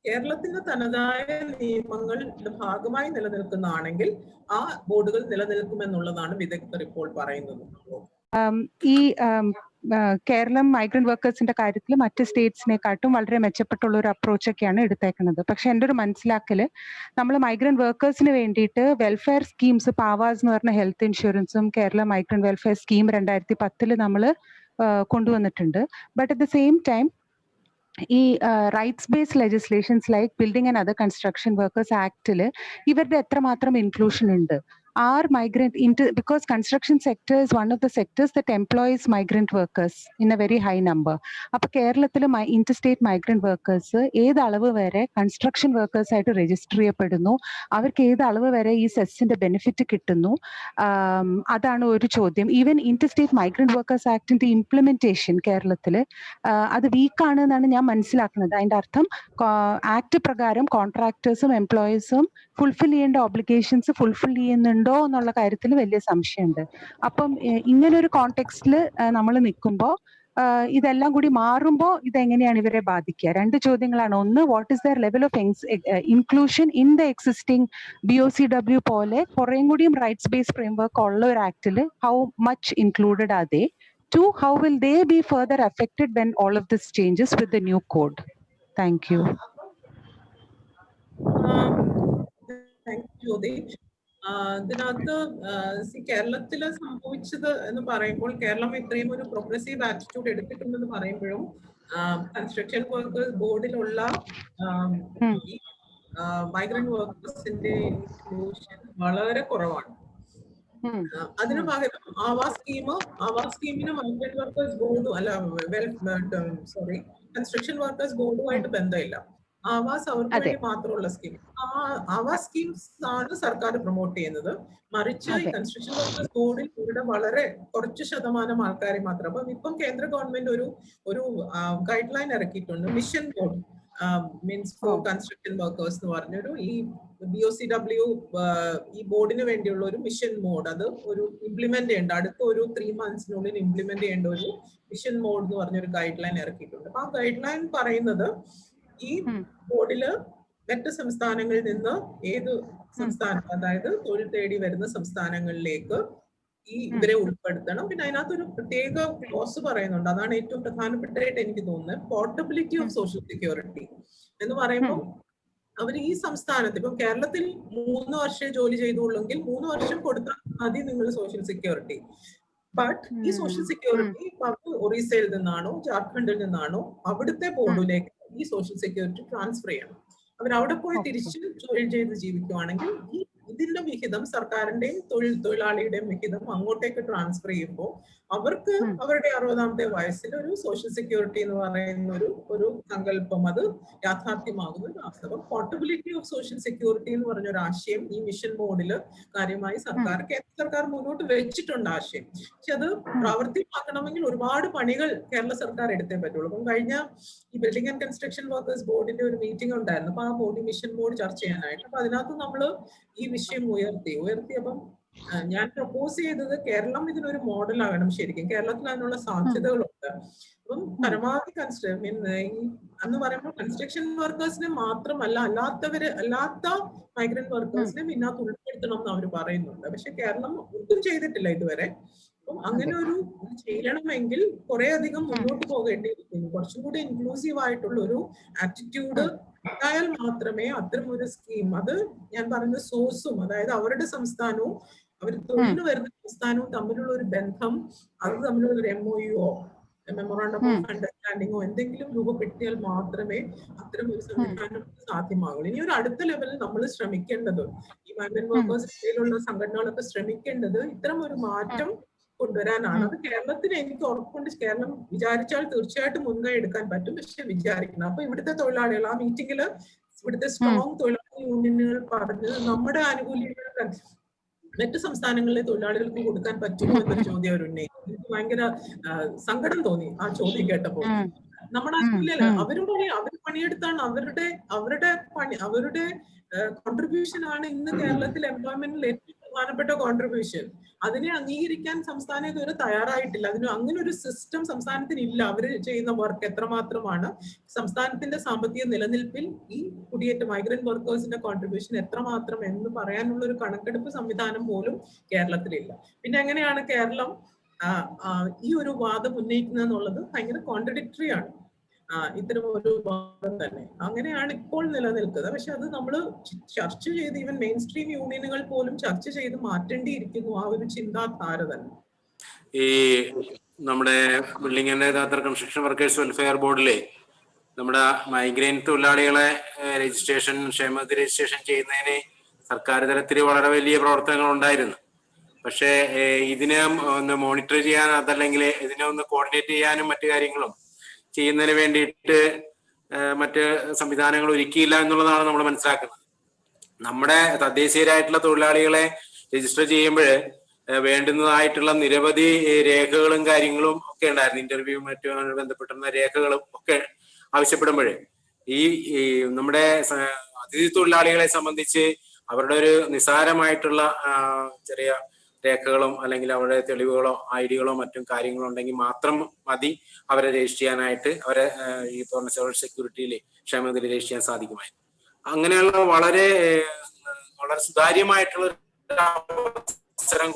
കേരളത്തിന്റെ തനതായ നിയമങ്ങളുടെ ഭാഗമായി നിലനിൽക്കുന്നതാണെങ്കിൽ ആ ബോർഡുകൾ നിലനിൽക്കുമെന്നുള്ളതാണ് വിദഗ്ധർ ഇപ്പോൾ പറയുന്നത്. ഈ കേരളം മൈഗ്രന്റ് വർക്കേഴ്സിന്റെ കാര്യത്തിൽ മറ്റ് സ്റ്റേറ്റ്സിനെക്കാട്ടും വളരെ മെച്ചപ്പെട്ടുള്ള ഒരു അപ്രോച്ചൊക്കെയാണ് എടുത്തേക്കുന്നത്. പക്ഷെ എൻ്റെ ഒരു മനസ്സിലാക്കല്, നമ്മൾ മൈഗ്രന്റ് വർക്കേഴ്സിന് വേണ്ടിയിട്ട് വെൽഫെയർ സ്കീംസ്, പാവാസ് എന്ന് പറഞ്ഞ ഹെൽത്ത് ഇൻഷുറൻസും കേരള മൈഗ്രന്റ് വെൽഫെയർ സ്കീം 2010 നമ്മൾ കൊണ്ടുവന്നിട്ടുണ്ട്. But at the same time ഈ rights based legislations like building and other construction workers ആക്ടിൽ ഇവരുടെ എത്രമാത്രം ഇൻക്ലൂഷൻ ഉണ്ട്? Are migrant because construction sector is one of the sectors that employs migrant workers in a very high number. അപ്പൊ കേരളത്തിൽ ഇന്റർസ്റ്റേറ്റ് മൈഗ്രന്റ് വർക്കേഴ്സ് ഏത് അളവ് വരെ കൺസ്ട്രക്ഷൻ വർക്കേഴ്സ് ആയിട്ട് രജിസ്റ്റർ ചെയ്യപ്പെടുന്നു, അവർക്ക് ഏത് അളവ് വരെ ഈ സെസ്സിന്റെ ബെനിഫിറ്റ് കിട്ടുന്നു, അതാണ് ഒരു ചോദ്യം. ഈവൻ ഇന്റർസ്റ്റേറ്റ് മൈഗ്രന്റ് വർക്കേഴ്സ് ആക്ടിന്റെ ഇംപ്ലിമെന്റേഷൻ കേരളത്തിൽ അത് വീക്കാണ് എന്നാണ് ഞാൻ മനസ്സിലാക്കുന്നത്. അതിന്റെ അർത്ഥം ആക്ട് പ്രകാരം കോൺട്രാക്ടേഴ്സും എംപ്ലോയീസും ഫുൾഫിൽ ചെയ്യേണ്ട ഓബ്ലിഗേഷൻസ് ഫുൾഫിൽ ചെയ്യുന്നുണ്ടോ എന്നുള്ള കാര്യത്തിൽ വലിയ സംശയമുണ്ട്. അപ്പം ഇങ്ങനെ ഒരു കോണ്ടെക്സ്റ്റിൽ നമ്മൾ നിൽക്കുമ്പോൾ ഇതെല്ലാം കൂടി മാറുമ്പോൾ ഇതെങ്ങനെയാണ് ഇവരെ ബാധിക്കുക? രണ്ട് ചോദ്യങ്ങളാണ്. ഒന്ന്, what is their level of inclusion in the existing BOCW പോലെ കുറേയും കൂടിയും റൈറ്റ്സ് ബേസ്ഡ് ഫ്രെയിംവർക്ക് ഉള്ള ഒരു ആക്ടിൽ how much included are they? Two, how will they be further affected when all of this changes with the new code? Thank you. Thank you, Jyoti. ഇതിനകത്ത് കേരളത്തിൽ സംഭവിച്ചത് എന്ന് പറയുമ്പോൾ, കേരളം ഇത്രയും ഒരു പ്രോഗ്രസീവ് ആറ്റിറ്റ്യൂഡ് എടുത്തിട്ടുണ്ടെന്ന് പറയുമ്പോഴും കൺസ്ട്രക്ഷൻ വർക്കേഴ്സ് ബോർഡിലുള്ള മൈഗ്രന്റ് വർക്കേഴ്സിന്റെ ഇൻക്ലൂഷൻ വളരെ കുറവാണ്. അതിനു പകരം ആവാസ് സ്കീമിന് മൈഗ്രന്റ് വർക്കേഴ്സ് ബോർഡും കൺസ്ട്രക്ഷൻ വർക്കേഴ്സ് ബോർഡുമായിട്ട് ബന്ധമില്ല. ആവാസ് അവർക്ക് വേണ്ടി മാത്രമുള്ള സ്കീം. ആവാസ് സ്കീംസ് ആണ് സർക്കാർ പ്രൊമോട്ട് ചെയ്യുന്നത്. മറിച്ച് കൺസ്ട്രക്ഷൻ വർക്കേഴ്സ് ബോർഡിൽ ഇവിടെ വളരെ കുറച്ച് ശതമാനം ആൾക്കാരെ മാത്രം. അപ്പം ഇപ്പം കേന്ദ്ര ഗവൺമെന്റ് ഒരു ഗൈഡ് ലൈൻ ഇറക്കിയിട്ടുണ്ട്. Mission board means four construction workers എന്ന് പറഞ്ഞൊരു ഈ BOCW ഈ ബോർഡിന് വേണ്ടിയുള്ള ഒരു മിഷൻ മോഡ്, അത് ഒരു ഇംപ്ലിമെന്റ് ചെയ്യേണ്ട അടുത്ത ഒരു 3 monthsനുള്ളിൽ ഇംപ്ലിമെന്റ് ചെയ്യേണ്ട ഒരു മിഷൻ മോഡ് എന്ന് പറഞ്ഞൊരു ഗൈഡ് ലൈൻ ഇറക്കിയിട്ടുണ്ട്. അപ്പൊ ആ ഗൈഡ് ലൈൻ പറയുന്നത് ഈ ബോർഡില് മറ്റ് സംസ്ഥാനങ്ങളിൽ നിന്ന് ഏത് സംസ്ഥാനം, അതായത് തൊഴിൽ തേടി വരുന്ന സംസ്ഥാനങ്ങളിലേക്ക് ഇവരെ ഉൾപ്പെടുത്തണം. പിന്നെ അതിനകത്തൊരു പ്രത്യേക ക്ലോസ് പറയുന്നുണ്ട്. അതാണ് ഏറ്റവും പ്രധാനപ്പെട്ടതായിട്ട് എനിക്ക് തോന്നുന്നത്. പോർട്ടബിലിറ്റി ഓഫ് സോഷ്യൽ സെക്യൂരിറ്റി എന്ന് പറയുമ്പോൾ അവർ ഈ സംസ്ഥാനത്ത്, ഇപ്പം കേരളത്തിൽ 3 വർഷം ജോലി ചെയ്തുള്ളെങ്കിൽ 3 വർഷം കൊടുത്താൽ മതി നിങ്ങൾ സോഷ്യൽ സെക്യൂരിറ്റി. ബട്ട് ഈ സോഷ്യൽ സെക്യൂരിറ്റി ഒറീസയിൽ നിന്നാണോ ജാർഖണ്ഡിൽ നിന്നാണോ അവിടുത്തെ ബോർഡിലേക്ക് ഈ സോഷ്യൽ സെക്യൂരിറ്റി ട്രാൻസ്ഫർ ചെയ്യണം. അവരവിടെ പോയി തിരിച്ച് തൊഴിൽ ചെയ്ത് ജീവിക്കുവാണെങ്കിൽ ഇതിന്റെ വിഹിതം സർക്കാരിന്റെയും തൊഴിലാളിയുടെയും വിഹിതം അങ്ങോട്ടേക്ക് ട്രാൻസ്ഫർ ചെയ്യുമ്പോൾ അവർക്ക് അവരുടെ 60ാമത്തെ വയസ്സിൽ ഒരു സോഷ്യൽ സെക്യൂരിറ്റി എന്ന് പറയുന്ന ഒരു സങ്കല്പം അത് യാഥാർത്ഥ്യമാകുന്ന ഒരു അവസ്ഥ. അപ്പം പോർട്ടബിലിറ്റി ഓഫ് സോഷ്യൽ സെക്യൂരിറ്റി എന്ന് പറഞ്ഞൊരു ആശയം ഈ മിഷൻ മോഡിൽ കാര്യമായി കേന്ദ്ര സർക്കാർ മുന്നോട്ട് വെച്ചിട്ടുണ്ട് ആശയം. പക്ഷെ അത് പ്രാവർത്തികമാക്കണമെങ്കിൽ ഒരുപാട് പണികൾ കേരള സർക്കാർ എടുത്തേ പറ്റുള്ളൂ. അപ്പം കഴിഞ്ഞ ഈ ബിൽഡിംഗ് ആൻഡ് കൺസ്ട്രക്ഷൻ വർക്കേഴ്സ് ബോർഡിന്റെ ഒരു മീറ്റിംഗ് ഉണ്ടായിരുന്നു. അപ്പൊ ആ ബോർഡ് മിഷൻ ബോർഡ് ചർച്ച ചെയ്യാനായിട്ട്. അപ്പൊ അതിനകത്ത് നമ്മൾ ഈ വിഷയം ഉയർത്തി. അപ്പം ഞാൻ പ്രപ്പോസ് ചെയ്തത് കേരളം ഇതിനൊരു മോഡലാകണം. ശരിക്കും കേരളത്തിൽ അതിനുള്ള സാധ്യതകളുണ്ട്. അപ്പം പരമാവധി അന്ന് പറയുമ്പോൾ കൺസ്ട്രക്ഷൻ വർക്കേഴ്സിനെ മാത്രമല്ല അല്ലാത്ത മൈഗ്രന്റ് വർക്കേഴ്സിനെ ഇതിനകത്ത് ഉൾപ്പെടുത്തണം എന്ന് അവർ പറയുന്നുണ്ട്. പക്ഷെ കേരളം ഒട്ടും ചെയ്തിട്ടില്ല ഇതുവരെ. അപ്പം അങ്ങനെ ഒരു ചെയ്യണമെങ്കിൽ കുറെ അധികം മുന്നോട്ട് പോകേണ്ടിയിരിക്കുന്നു. കുറച്ചും കൂടി ഇൻക്ലൂസീവ് ആയിട്ടുള്ള ഒരു ആറ്റിറ്റ്യൂഡ് ഉണ്ടായാൽ മാത്രമേ അത്തരം ഒരു സ്കീം, അത് ഞാൻ പറയുന്ന സോഴ്സും, അതായത് അവരുടെ സംസ്ഥാനവും അവർ തൊഴിൽ വരുന്ന സംസ്ഥാനവും തമ്മിലുള്ള ഒരു ബന്ധം, അത് തമ്മിലുള്ള ഒരു MOU മെമ്മോറാണ്ടം ഓഫ് അണ്ടർസ്റ്റാൻഡിങ്ങോ എന്തെങ്കിലും രൂപപ്പെടുത്തിയാൽ മാത്രമേ അത്തരം ഒരു സംവിധാനം സാധ്യമാകുള്ളൂ. ഇനി ഒരു അടുത്ത ലെവലിൽ നമ്മൾ ശ്രമിക്കേണ്ടത്, ഈ മൈഗ്രന്റ് വർക്കേഴ്സിലുള്ള സംഘടനകളൊക്കെ ശ്രമിക്കേണ്ടത് ഇത്തരം ഒരു മാറ്റം കൊണ്ടുവരാനാണ്. അത് കേരളത്തിന് എനിക്ക് ഉറപ്പുണ്ട്, കേരളം വിചാരിച്ചാൽ തീർച്ചയായിട്ടും മുൻകൈ എടുക്കാൻ പറ്റും. പക്ഷെ വിചാരിക്കണം. അപ്പൊ ഇവിടുത്തെ തൊഴിലാളികൾ ആ മീറ്റിംഗിൽ ഇവിടുത്തെ സ്ട്രോങ് തൊഴിലാളി യൂണിയനുകൾ പറഞ്ഞത് നമ്മുടെ ആനുകൂല്യങ്ങൾ മറ്റ് സംസ്ഥാനങ്ങളിലെ തൊഴിലാളികൾക്ക് കൊടുക്കാൻ പറ്റുമോ എന്നൊരു ചോദ്യം അവർ ഉന്നയിച്ചു. എനിക്ക് ഭയങ്കര സങ്കടം തോന്നി ആ ചോദ്യം കേട്ടപ്പോൾ. നമ്മുടെ ആനുകൂല്യം അവർ പണിയെടുത്താണ് അവരുടെ കോൺട്രിബ്യൂഷൻ ആണ് ഇന്ന് കേരളത്തിൽ എംപ്ലോയ്മെന്റിൽ ഏറ്റവും പ്രധാനപ്പെട്ട കോൺട്രിബ്യൂഷൻ. അതിനെ അംഗീകരിക്കാൻ സംസ്ഥാനം ഇതുവരെ തയ്യാറായിട്ടില്ല. അങ്ങനെ ഒരു സിസ്റ്റം സംസ്ഥാനത്തിന് ഇല്ല. അവർ ചെയ്യുന്ന വർക്ക് എത്രമാത്രമാണ് സംസ്ഥാനത്തിന്റെ സാമ്പത്തിക നിലനിൽപ്പിൽ ഈ കുടിയേറ്റ മൈഗ്രന്റ് വർക്കേഴ്സിന്റെ കോൺട്രിബ്യൂഷൻ എത്രമാത്രം എന്ന് പറയാനുള്ള ഒരു കണക്കെടുപ്പ് സംവിധാനം പോലും കേരളത്തിലില്ല. പിന്നെ എങ്ങനെയാണ് കേരളം ഈ ഒരു വാദം ഉന്നയിക്കുന്നത് എന്നുള്ളത് ഭയങ്കര കോൺട്രഡിക്ടറി ആണ്. ഇത്തരം ഒരു വാദം തന്നെ അങ്ങനെയാണ് ഇപ്പോൾ നിലനിൽക്കുന്നത്. പക്ഷെ അത് നമ്മൾ ചർച്ച ചെയ്ത് ഈവൻ മെയിൻ സ്ട്രീം യൂണിയനുകൾ പോലും ചർച്ച ചെയ്ത് മാറ്റേണ്ടിയിരിക്കുന്നു ആ ഒരു ചിന്താധാര തന്നെ. ഈ നമ്മുടെ building and other construction workers welfare ബോർഡിലെ നമ്മുടെ മൈഗ്രൈൻ തൊഴിലാളികളെ രജിസ്ട്രേഷൻ ക്ഷേമനിധി രജിസ്ട്രേഷൻ ചെയ്യുന്നതിന് സർക്കാർ തലത്തിൽ വളരെ വലിയ പ്രവർത്തനങ്ങൾ ഉണ്ടായിരുന്നു. പക്ഷേ ഇതിനെ ഒന്ന് മോണിറ്റർ ചെയ്യാൻ അതല്ലെങ്കിൽ ഇതിനെ ഒന്ന് കോർഡിനേറ്റ് ചെയ്യാനും മറ്റു കാര്യങ്ങളും ചെയ്യുന്നതിന് വേണ്ടിയിട്ട് മറ്റ് സംവിധാനങ്ങൾ ഒരുക്കിയില്ല എന്നുള്ളതാണ് നമ്മൾ മനസ്സിലാക്കുന്നത്. നമ്മുടെ തദ്ദേശീയരായിട്ടുള്ള തൊഴിലാളികളെ രജിസ്റ്റർ ചെയ്യുമ്പോൾ വേണ്ടുന്നതായിട്ടുള്ള നിരവധി രേഖകളും കാര്യങ്ങളും ഒക്കെ ഉണ്ടായിരുന്നു. ഇന്റർവ്യൂ മറ്റുമായി ബന്ധപ്പെട്ടുന്ന രേഖകളും ഒക്കെ ആവശ്യപ്പെടുമ്പോൾ ഈ നമ്മുടെ അതിഥി തൊഴിലാളികളെ സംബന്ധിച്ച് അവരുടെ ഒരു നിസ്സാരമായിട്ടുള്ള ചെറിയ രേഖകളും അല്ലെങ്കിൽ അവരുടെ തെളിവുകളോ ഐഡികളോ മറ്റും കാര്യങ്ങളോ ഉണ്ടെങ്കിൽ മാത്രം മതി അവരെ രജിസ്റ്റർ ചെയ്യാനായിട്ട്, അവരെ ഈ പറഞ്ഞ സോഷ്യൽ സെക്യൂരിറ്റിയിൽ ക്ഷേമനിധിയിൽ രജിസ്റ്റർ ചെയ്യാൻ സാധിക്കുമായിരുന്നു. അങ്ങനെയുള്ള വളരെ സുതാര്യമായിട്ടുള്ള അവസരം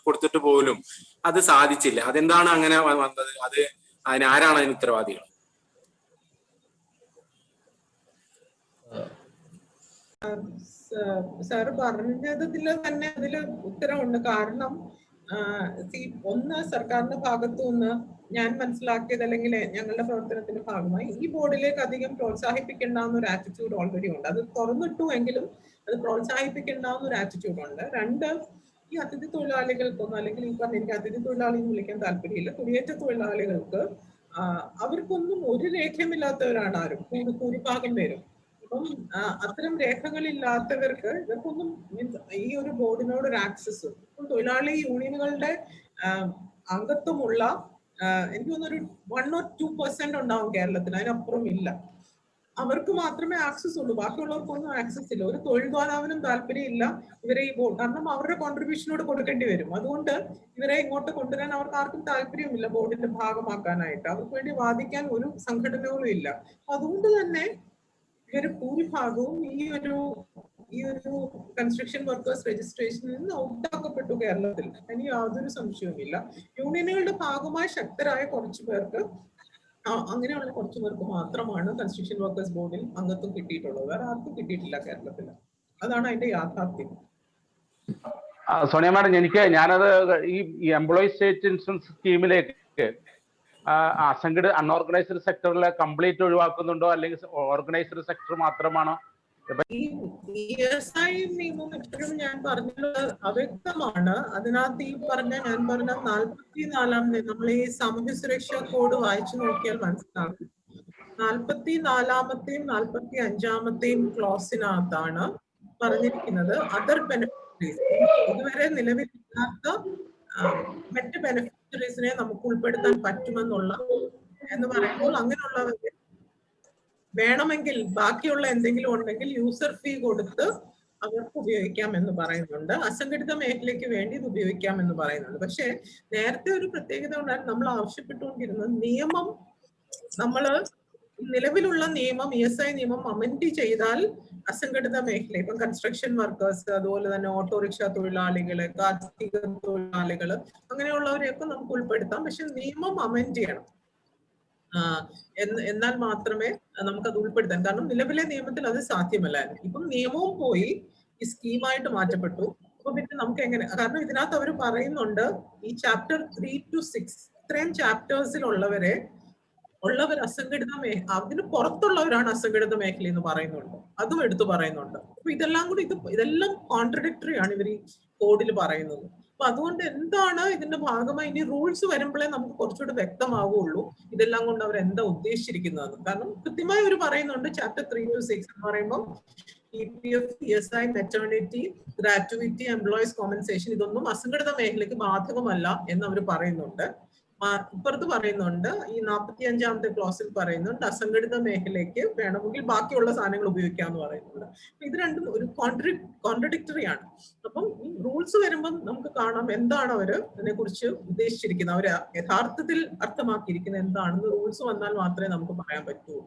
കൊടുത്തിട്ട് പോലും അത് സാധിച്ചില്ല. അതെന്താണ് അങ്ങനെ വന്നത്? അതിനാരാണ് അതിന് ഉത്തരവാദികൾ? സാറ് പറഞ്ഞതിൽ തന്നെ അതില് ഉത്തരവുണ്ട്. കാരണം ഒന്ന് സർക്കാരിന്റെ ഭാഗത്തു നിന്ന് ഞാൻ മനസ്സിലാക്കിയത് അല്ലെങ്കിൽ ഞങ്ങളുടെ പ്രവർത്തനത്തിന്റെ ഭാഗമായി ഈ ബോർഡിലേക്ക് അധികം പ്രോത്സാഹിപ്പിക്കേണ്ടാവുന്ന ഒരു ആറ്റിറ്റ്യൂഡ് ഓൾറെഡി ഉണ്ട്. അത് തുറന്നിട്ടു എങ്കിലും അത് പ്രോത്സാഹിപ്പിക്കേണ്ടാവുന്ന ഒരു ആറ്റിറ്റ്യൂഡ് ഉണ്ട്. രണ്ട്, ഈ അതിഥി തൊഴിലാളികൾക്കൊന്നും അല്ലെങ്കിൽ ഈ പറഞ്ഞ എനിക്ക് അതിഥി തൊഴിലാളി എന്ന് വിളിക്കാൻ താല്പര്യമില്ല, കുടിയേറ്റ തൊഴിലാളികൾക്ക് അവർക്കൊന്നും ഒരു രേഖയുമില്ലാത്തവരാണ് ആരും, ഭൂരിഭാഗം പേരും. അപ്പം അത്തരം രേഖകളില്ലാത്തവർക്ക് ഇവർക്കൊന്നും ഈ ഒരു ബോർഡിനോട് ഒരു ആക്സസ്, ഇപ്പം തൊഴിലാളി യൂണിയനുകളുടെ അംഗത്വമുള്ള എനിക്ക് തോന്നുന്നൊരു 1 or 2% ഉണ്ടാവും കേരളത്തിൽ, അതിനപ്പുറം ഇല്ല. അവർക്ക് മാത്രമേ ആക്സസ് ഉള്ളൂ, ബാക്കിയുള്ളവർക്കൊന്നും ആക്സസ് ഇല്ല. ഒരു തൊഴിൽ ദാതാവിനും താല്പര്യമില്ല ഇവരെ ഈ ബോർഡ്, കാരണം അവരുടെ കോൺട്രിബ്യൂഷനോട് കൊടുക്കേണ്ടി വരും. അതുകൊണ്ട് ഇവരെ ഇങ്ങോട്ട് കൊണ്ടുവരാൻ അവർക്ക് ആർക്കും താല്പര്യമില്ല ബോർഡിന്റെ ഭാഗമാക്കാനായിട്ട്. അവർക്ക് വേണ്ടി വാദിക്കാൻ ഒരു സംഘടനകളും ഇല്ല. അതുകൊണ്ട് തന്നെ ഇവര് ഭൂരിഭാഗവും ഈ ഒരു കൺസ്ട്രക്ഷൻ വർക്കേഴ്സ് രജിസ്ട്രേഷനിൽ നിന്ന് ഔട്ടാക്കപ്പെട്ടു കേരളത്തിൽ. അതിന് യാതൊരു സംശയവുമില്ല. യൂണിയനുകളുടെ ഭാഗമായി ശക്തരായ കുറച്ചു പേർക്ക്, അങ്ങനെയുള്ള കുറച്ചു പേർക്ക് മാത്രമാണ് കൺസ്ട്രക്ഷൻ വർക്കേഴ്സ് ബോർഡിൽ അംഗത്വം കിട്ടിയിട്ടുള്ളത്. വേറെ ആർക്കും കിട്ടിയിട്ടില്ല കേരളത്തിൽ. അതാണ് അതിന്റെ യാഥാർത്ഥ്യം. സോണിയ മാഡം, ഞാനത് ഈ എംപ്ലോയി സ്റ്റേറ്റ് ഇൻഷുറൻസ് സ്കീമിലേക്ക് അസംഘടിത അൺഓർഗനൈസ്ഡ് സെക്ടറിലെ കംപ്ലീറ്റ് ഒഴിവാക്കുന്നുണ്ടോ അല്ലെങ്കിൽ ഓർഗനൈസ്ഡ് സെക്ടർ മാത്രമാണോ? ഈ ESI നിയമം എപ്പോഴും ഞാൻ പറഞ്ഞത് അവ്യക്തമാണ്. അതിനകത്ത് ഞാൻ പറഞ്ഞ 44-ാം നമ്മൾ ഈ സാമൂഹ്യ സുരക്ഷാ കോഡ് വായിച്ചു നോക്കിയാൽ മനസ്സിലാക്കും. 44-ാമത്തെയും 45-ാമത്തെയും ക്ലോസിനകത്താണ് പറഞ്ഞിരിക്കുന്നത് അതർ ബെനിഫിഷ്യറീസ്, ഇതുവരെ നിലവിലില്ലാത്ത മറ്റ് ബെനിഫിഷ്യറീസിനെ നമുക്ക് ഉൾപ്പെടുത്താൻ പറ്റുമെന്നുള്ള എന്ന് പറയുമ്പോൾ അങ്ങനെയുള്ളവരെ വേണമെങ്കിൽ ബാക്കിയുള്ള എന്തെങ്കിലും ഉണ്ടെങ്കിൽ യൂസർ ഫീ കൊടുത്ത് അവർക്ക് ഉപയോഗിക്കാം എന്ന് പറയുന്നുണ്ട്. അസംഘടിത മേഖലയ്ക്ക് വേണ്ടി ഇത് ഉപയോഗിക്കാം എന്ന് പറയുന്നുണ്ട്. പക്ഷെ നേരത്തെ ഒരു പ്രത്യേകത ഉണ്ടായിരുന്നു, നമ്മൾ ആവശ്യപ്പെട്ടുകൊണ്ടിരുന്നത് നിയമം, നിലവിലുള്ള നിയമം ESI നിയമം അമെൻഡ് ചെയ്താൽ അസംഘടിത മേഖല, ഇപ്പം കൺസ്ട്രക്ഷൻ വർക്കേഴ്സ്, അതുപോലെ തന്നെ ഓട്ടോറിക്ഷ തൊഴിലാളികള്, കാർഷിക തൊഴിലാളികള്, അങ്ങനെയുള്ളവരെയൊക്കെ നമുക്ക് ഉൾപ്പെടുത്താം. പക്ഷെ നിയമം അമെൻഡ് ചെയ്യണം, എന്നാൽ മാത്രമേ നമുക്കത് ഉൾപ്പെടുത്താൻ. കാരണം നിലവിലെ നിയമത്തിൽ അത് സാധ്യമല്ലായിരുന്നു. ഇപ്പം നിയമവും പോയി, ഈ സ്കീമായിട്ട് മാറ്റപ്പെട്ടു. അപ്പൊ പിന്നെ നമുക്ക് എങ്ങനെ, കാരണം ഇതിനകത്ത് അവർ പറയുന്നുണ്ട് ഈ ചാപ്റ്റർ 3 to 6 ഇത്രയും ചാപ്റ്റേഴ്സിലുള്ളവർ അസംഘടിത അതിന് പുറത്തുള്ളവരാണ് അസംഘടിത മേഖല എന്ന് പറയുന്നുണ്ട്, അതും എടുത്തു പറയുന്നുണ്ട്. അപ്പൊ ഇതെല്ലാം കൂടി ഇതെല്ലാം കോൺട്രഡിക്ടറി ആണ് ഇവർ ഈ കോഡിൽ പറയുന്നത്. അപ്പൊ അതുകൊണ്ട് എന്താണ് ഇതിന്റെ ഭാഗമായി ഇനി റൂൾസ് വരുമ്പോഴേ നമുക്ക് കുറച്ചുകൂടി വ്യക്തമാവുള്ളൂ ഇതെല്ലാം കൊണ്ട് അവർ എന്താ ഉദ്ദേശിച്ചിരിക്കുന്നത്. കാരണം കൃത്യമായി അവർ പറയുന്നുണ്ട് ചാപ്റ്റർ 3 to 6 എന്ന് പറയുമ്പോൾ EPF, ESI, maternity, gratuity, employees compensation ഇതൊന്നും അസംഘടിത മേഖലയ്ക്ക് ബാധകമല്ല എന്ന് അവർ പറയുന്നുണ്ട്. ഇപ്പുറത്ത് പറയുന്നുണ്ട്, ഈ 45ാമത്തെ ക്ലോസിൽ പറയുന്നുണ്ട് അസംഘടിത മേഖലയ്ക്ക് വേണമെങ്കിൽ ബാക്കിയുള്ള സാധനങ്ങൾ ഉപയോഗിക്കാമെന്ന് പറയുന്നുണ്ട്. ഇത് രണ്ടും ഒരു കോൺട്രഡിക്ടറി ആണ്. അപ്പം ഈ റൂൾസ് വരുമ്പം നമുക്ക് കാണാം എന്താണ് അവര് അതിനെ കുറിച്ച് ഉദ്ദേശിച്ചിരിക്കുന്നത്, അവര് യഥാർത്ഥത്തിൽ അർത്ഥമാക്കിയിരിക്കുന്നത് എന്താണെന്ന് റൂൾസ് വന്നാൽ മാത്രമേ നമുക്ക് പറയാൻ പറ്റുള്ളൂ.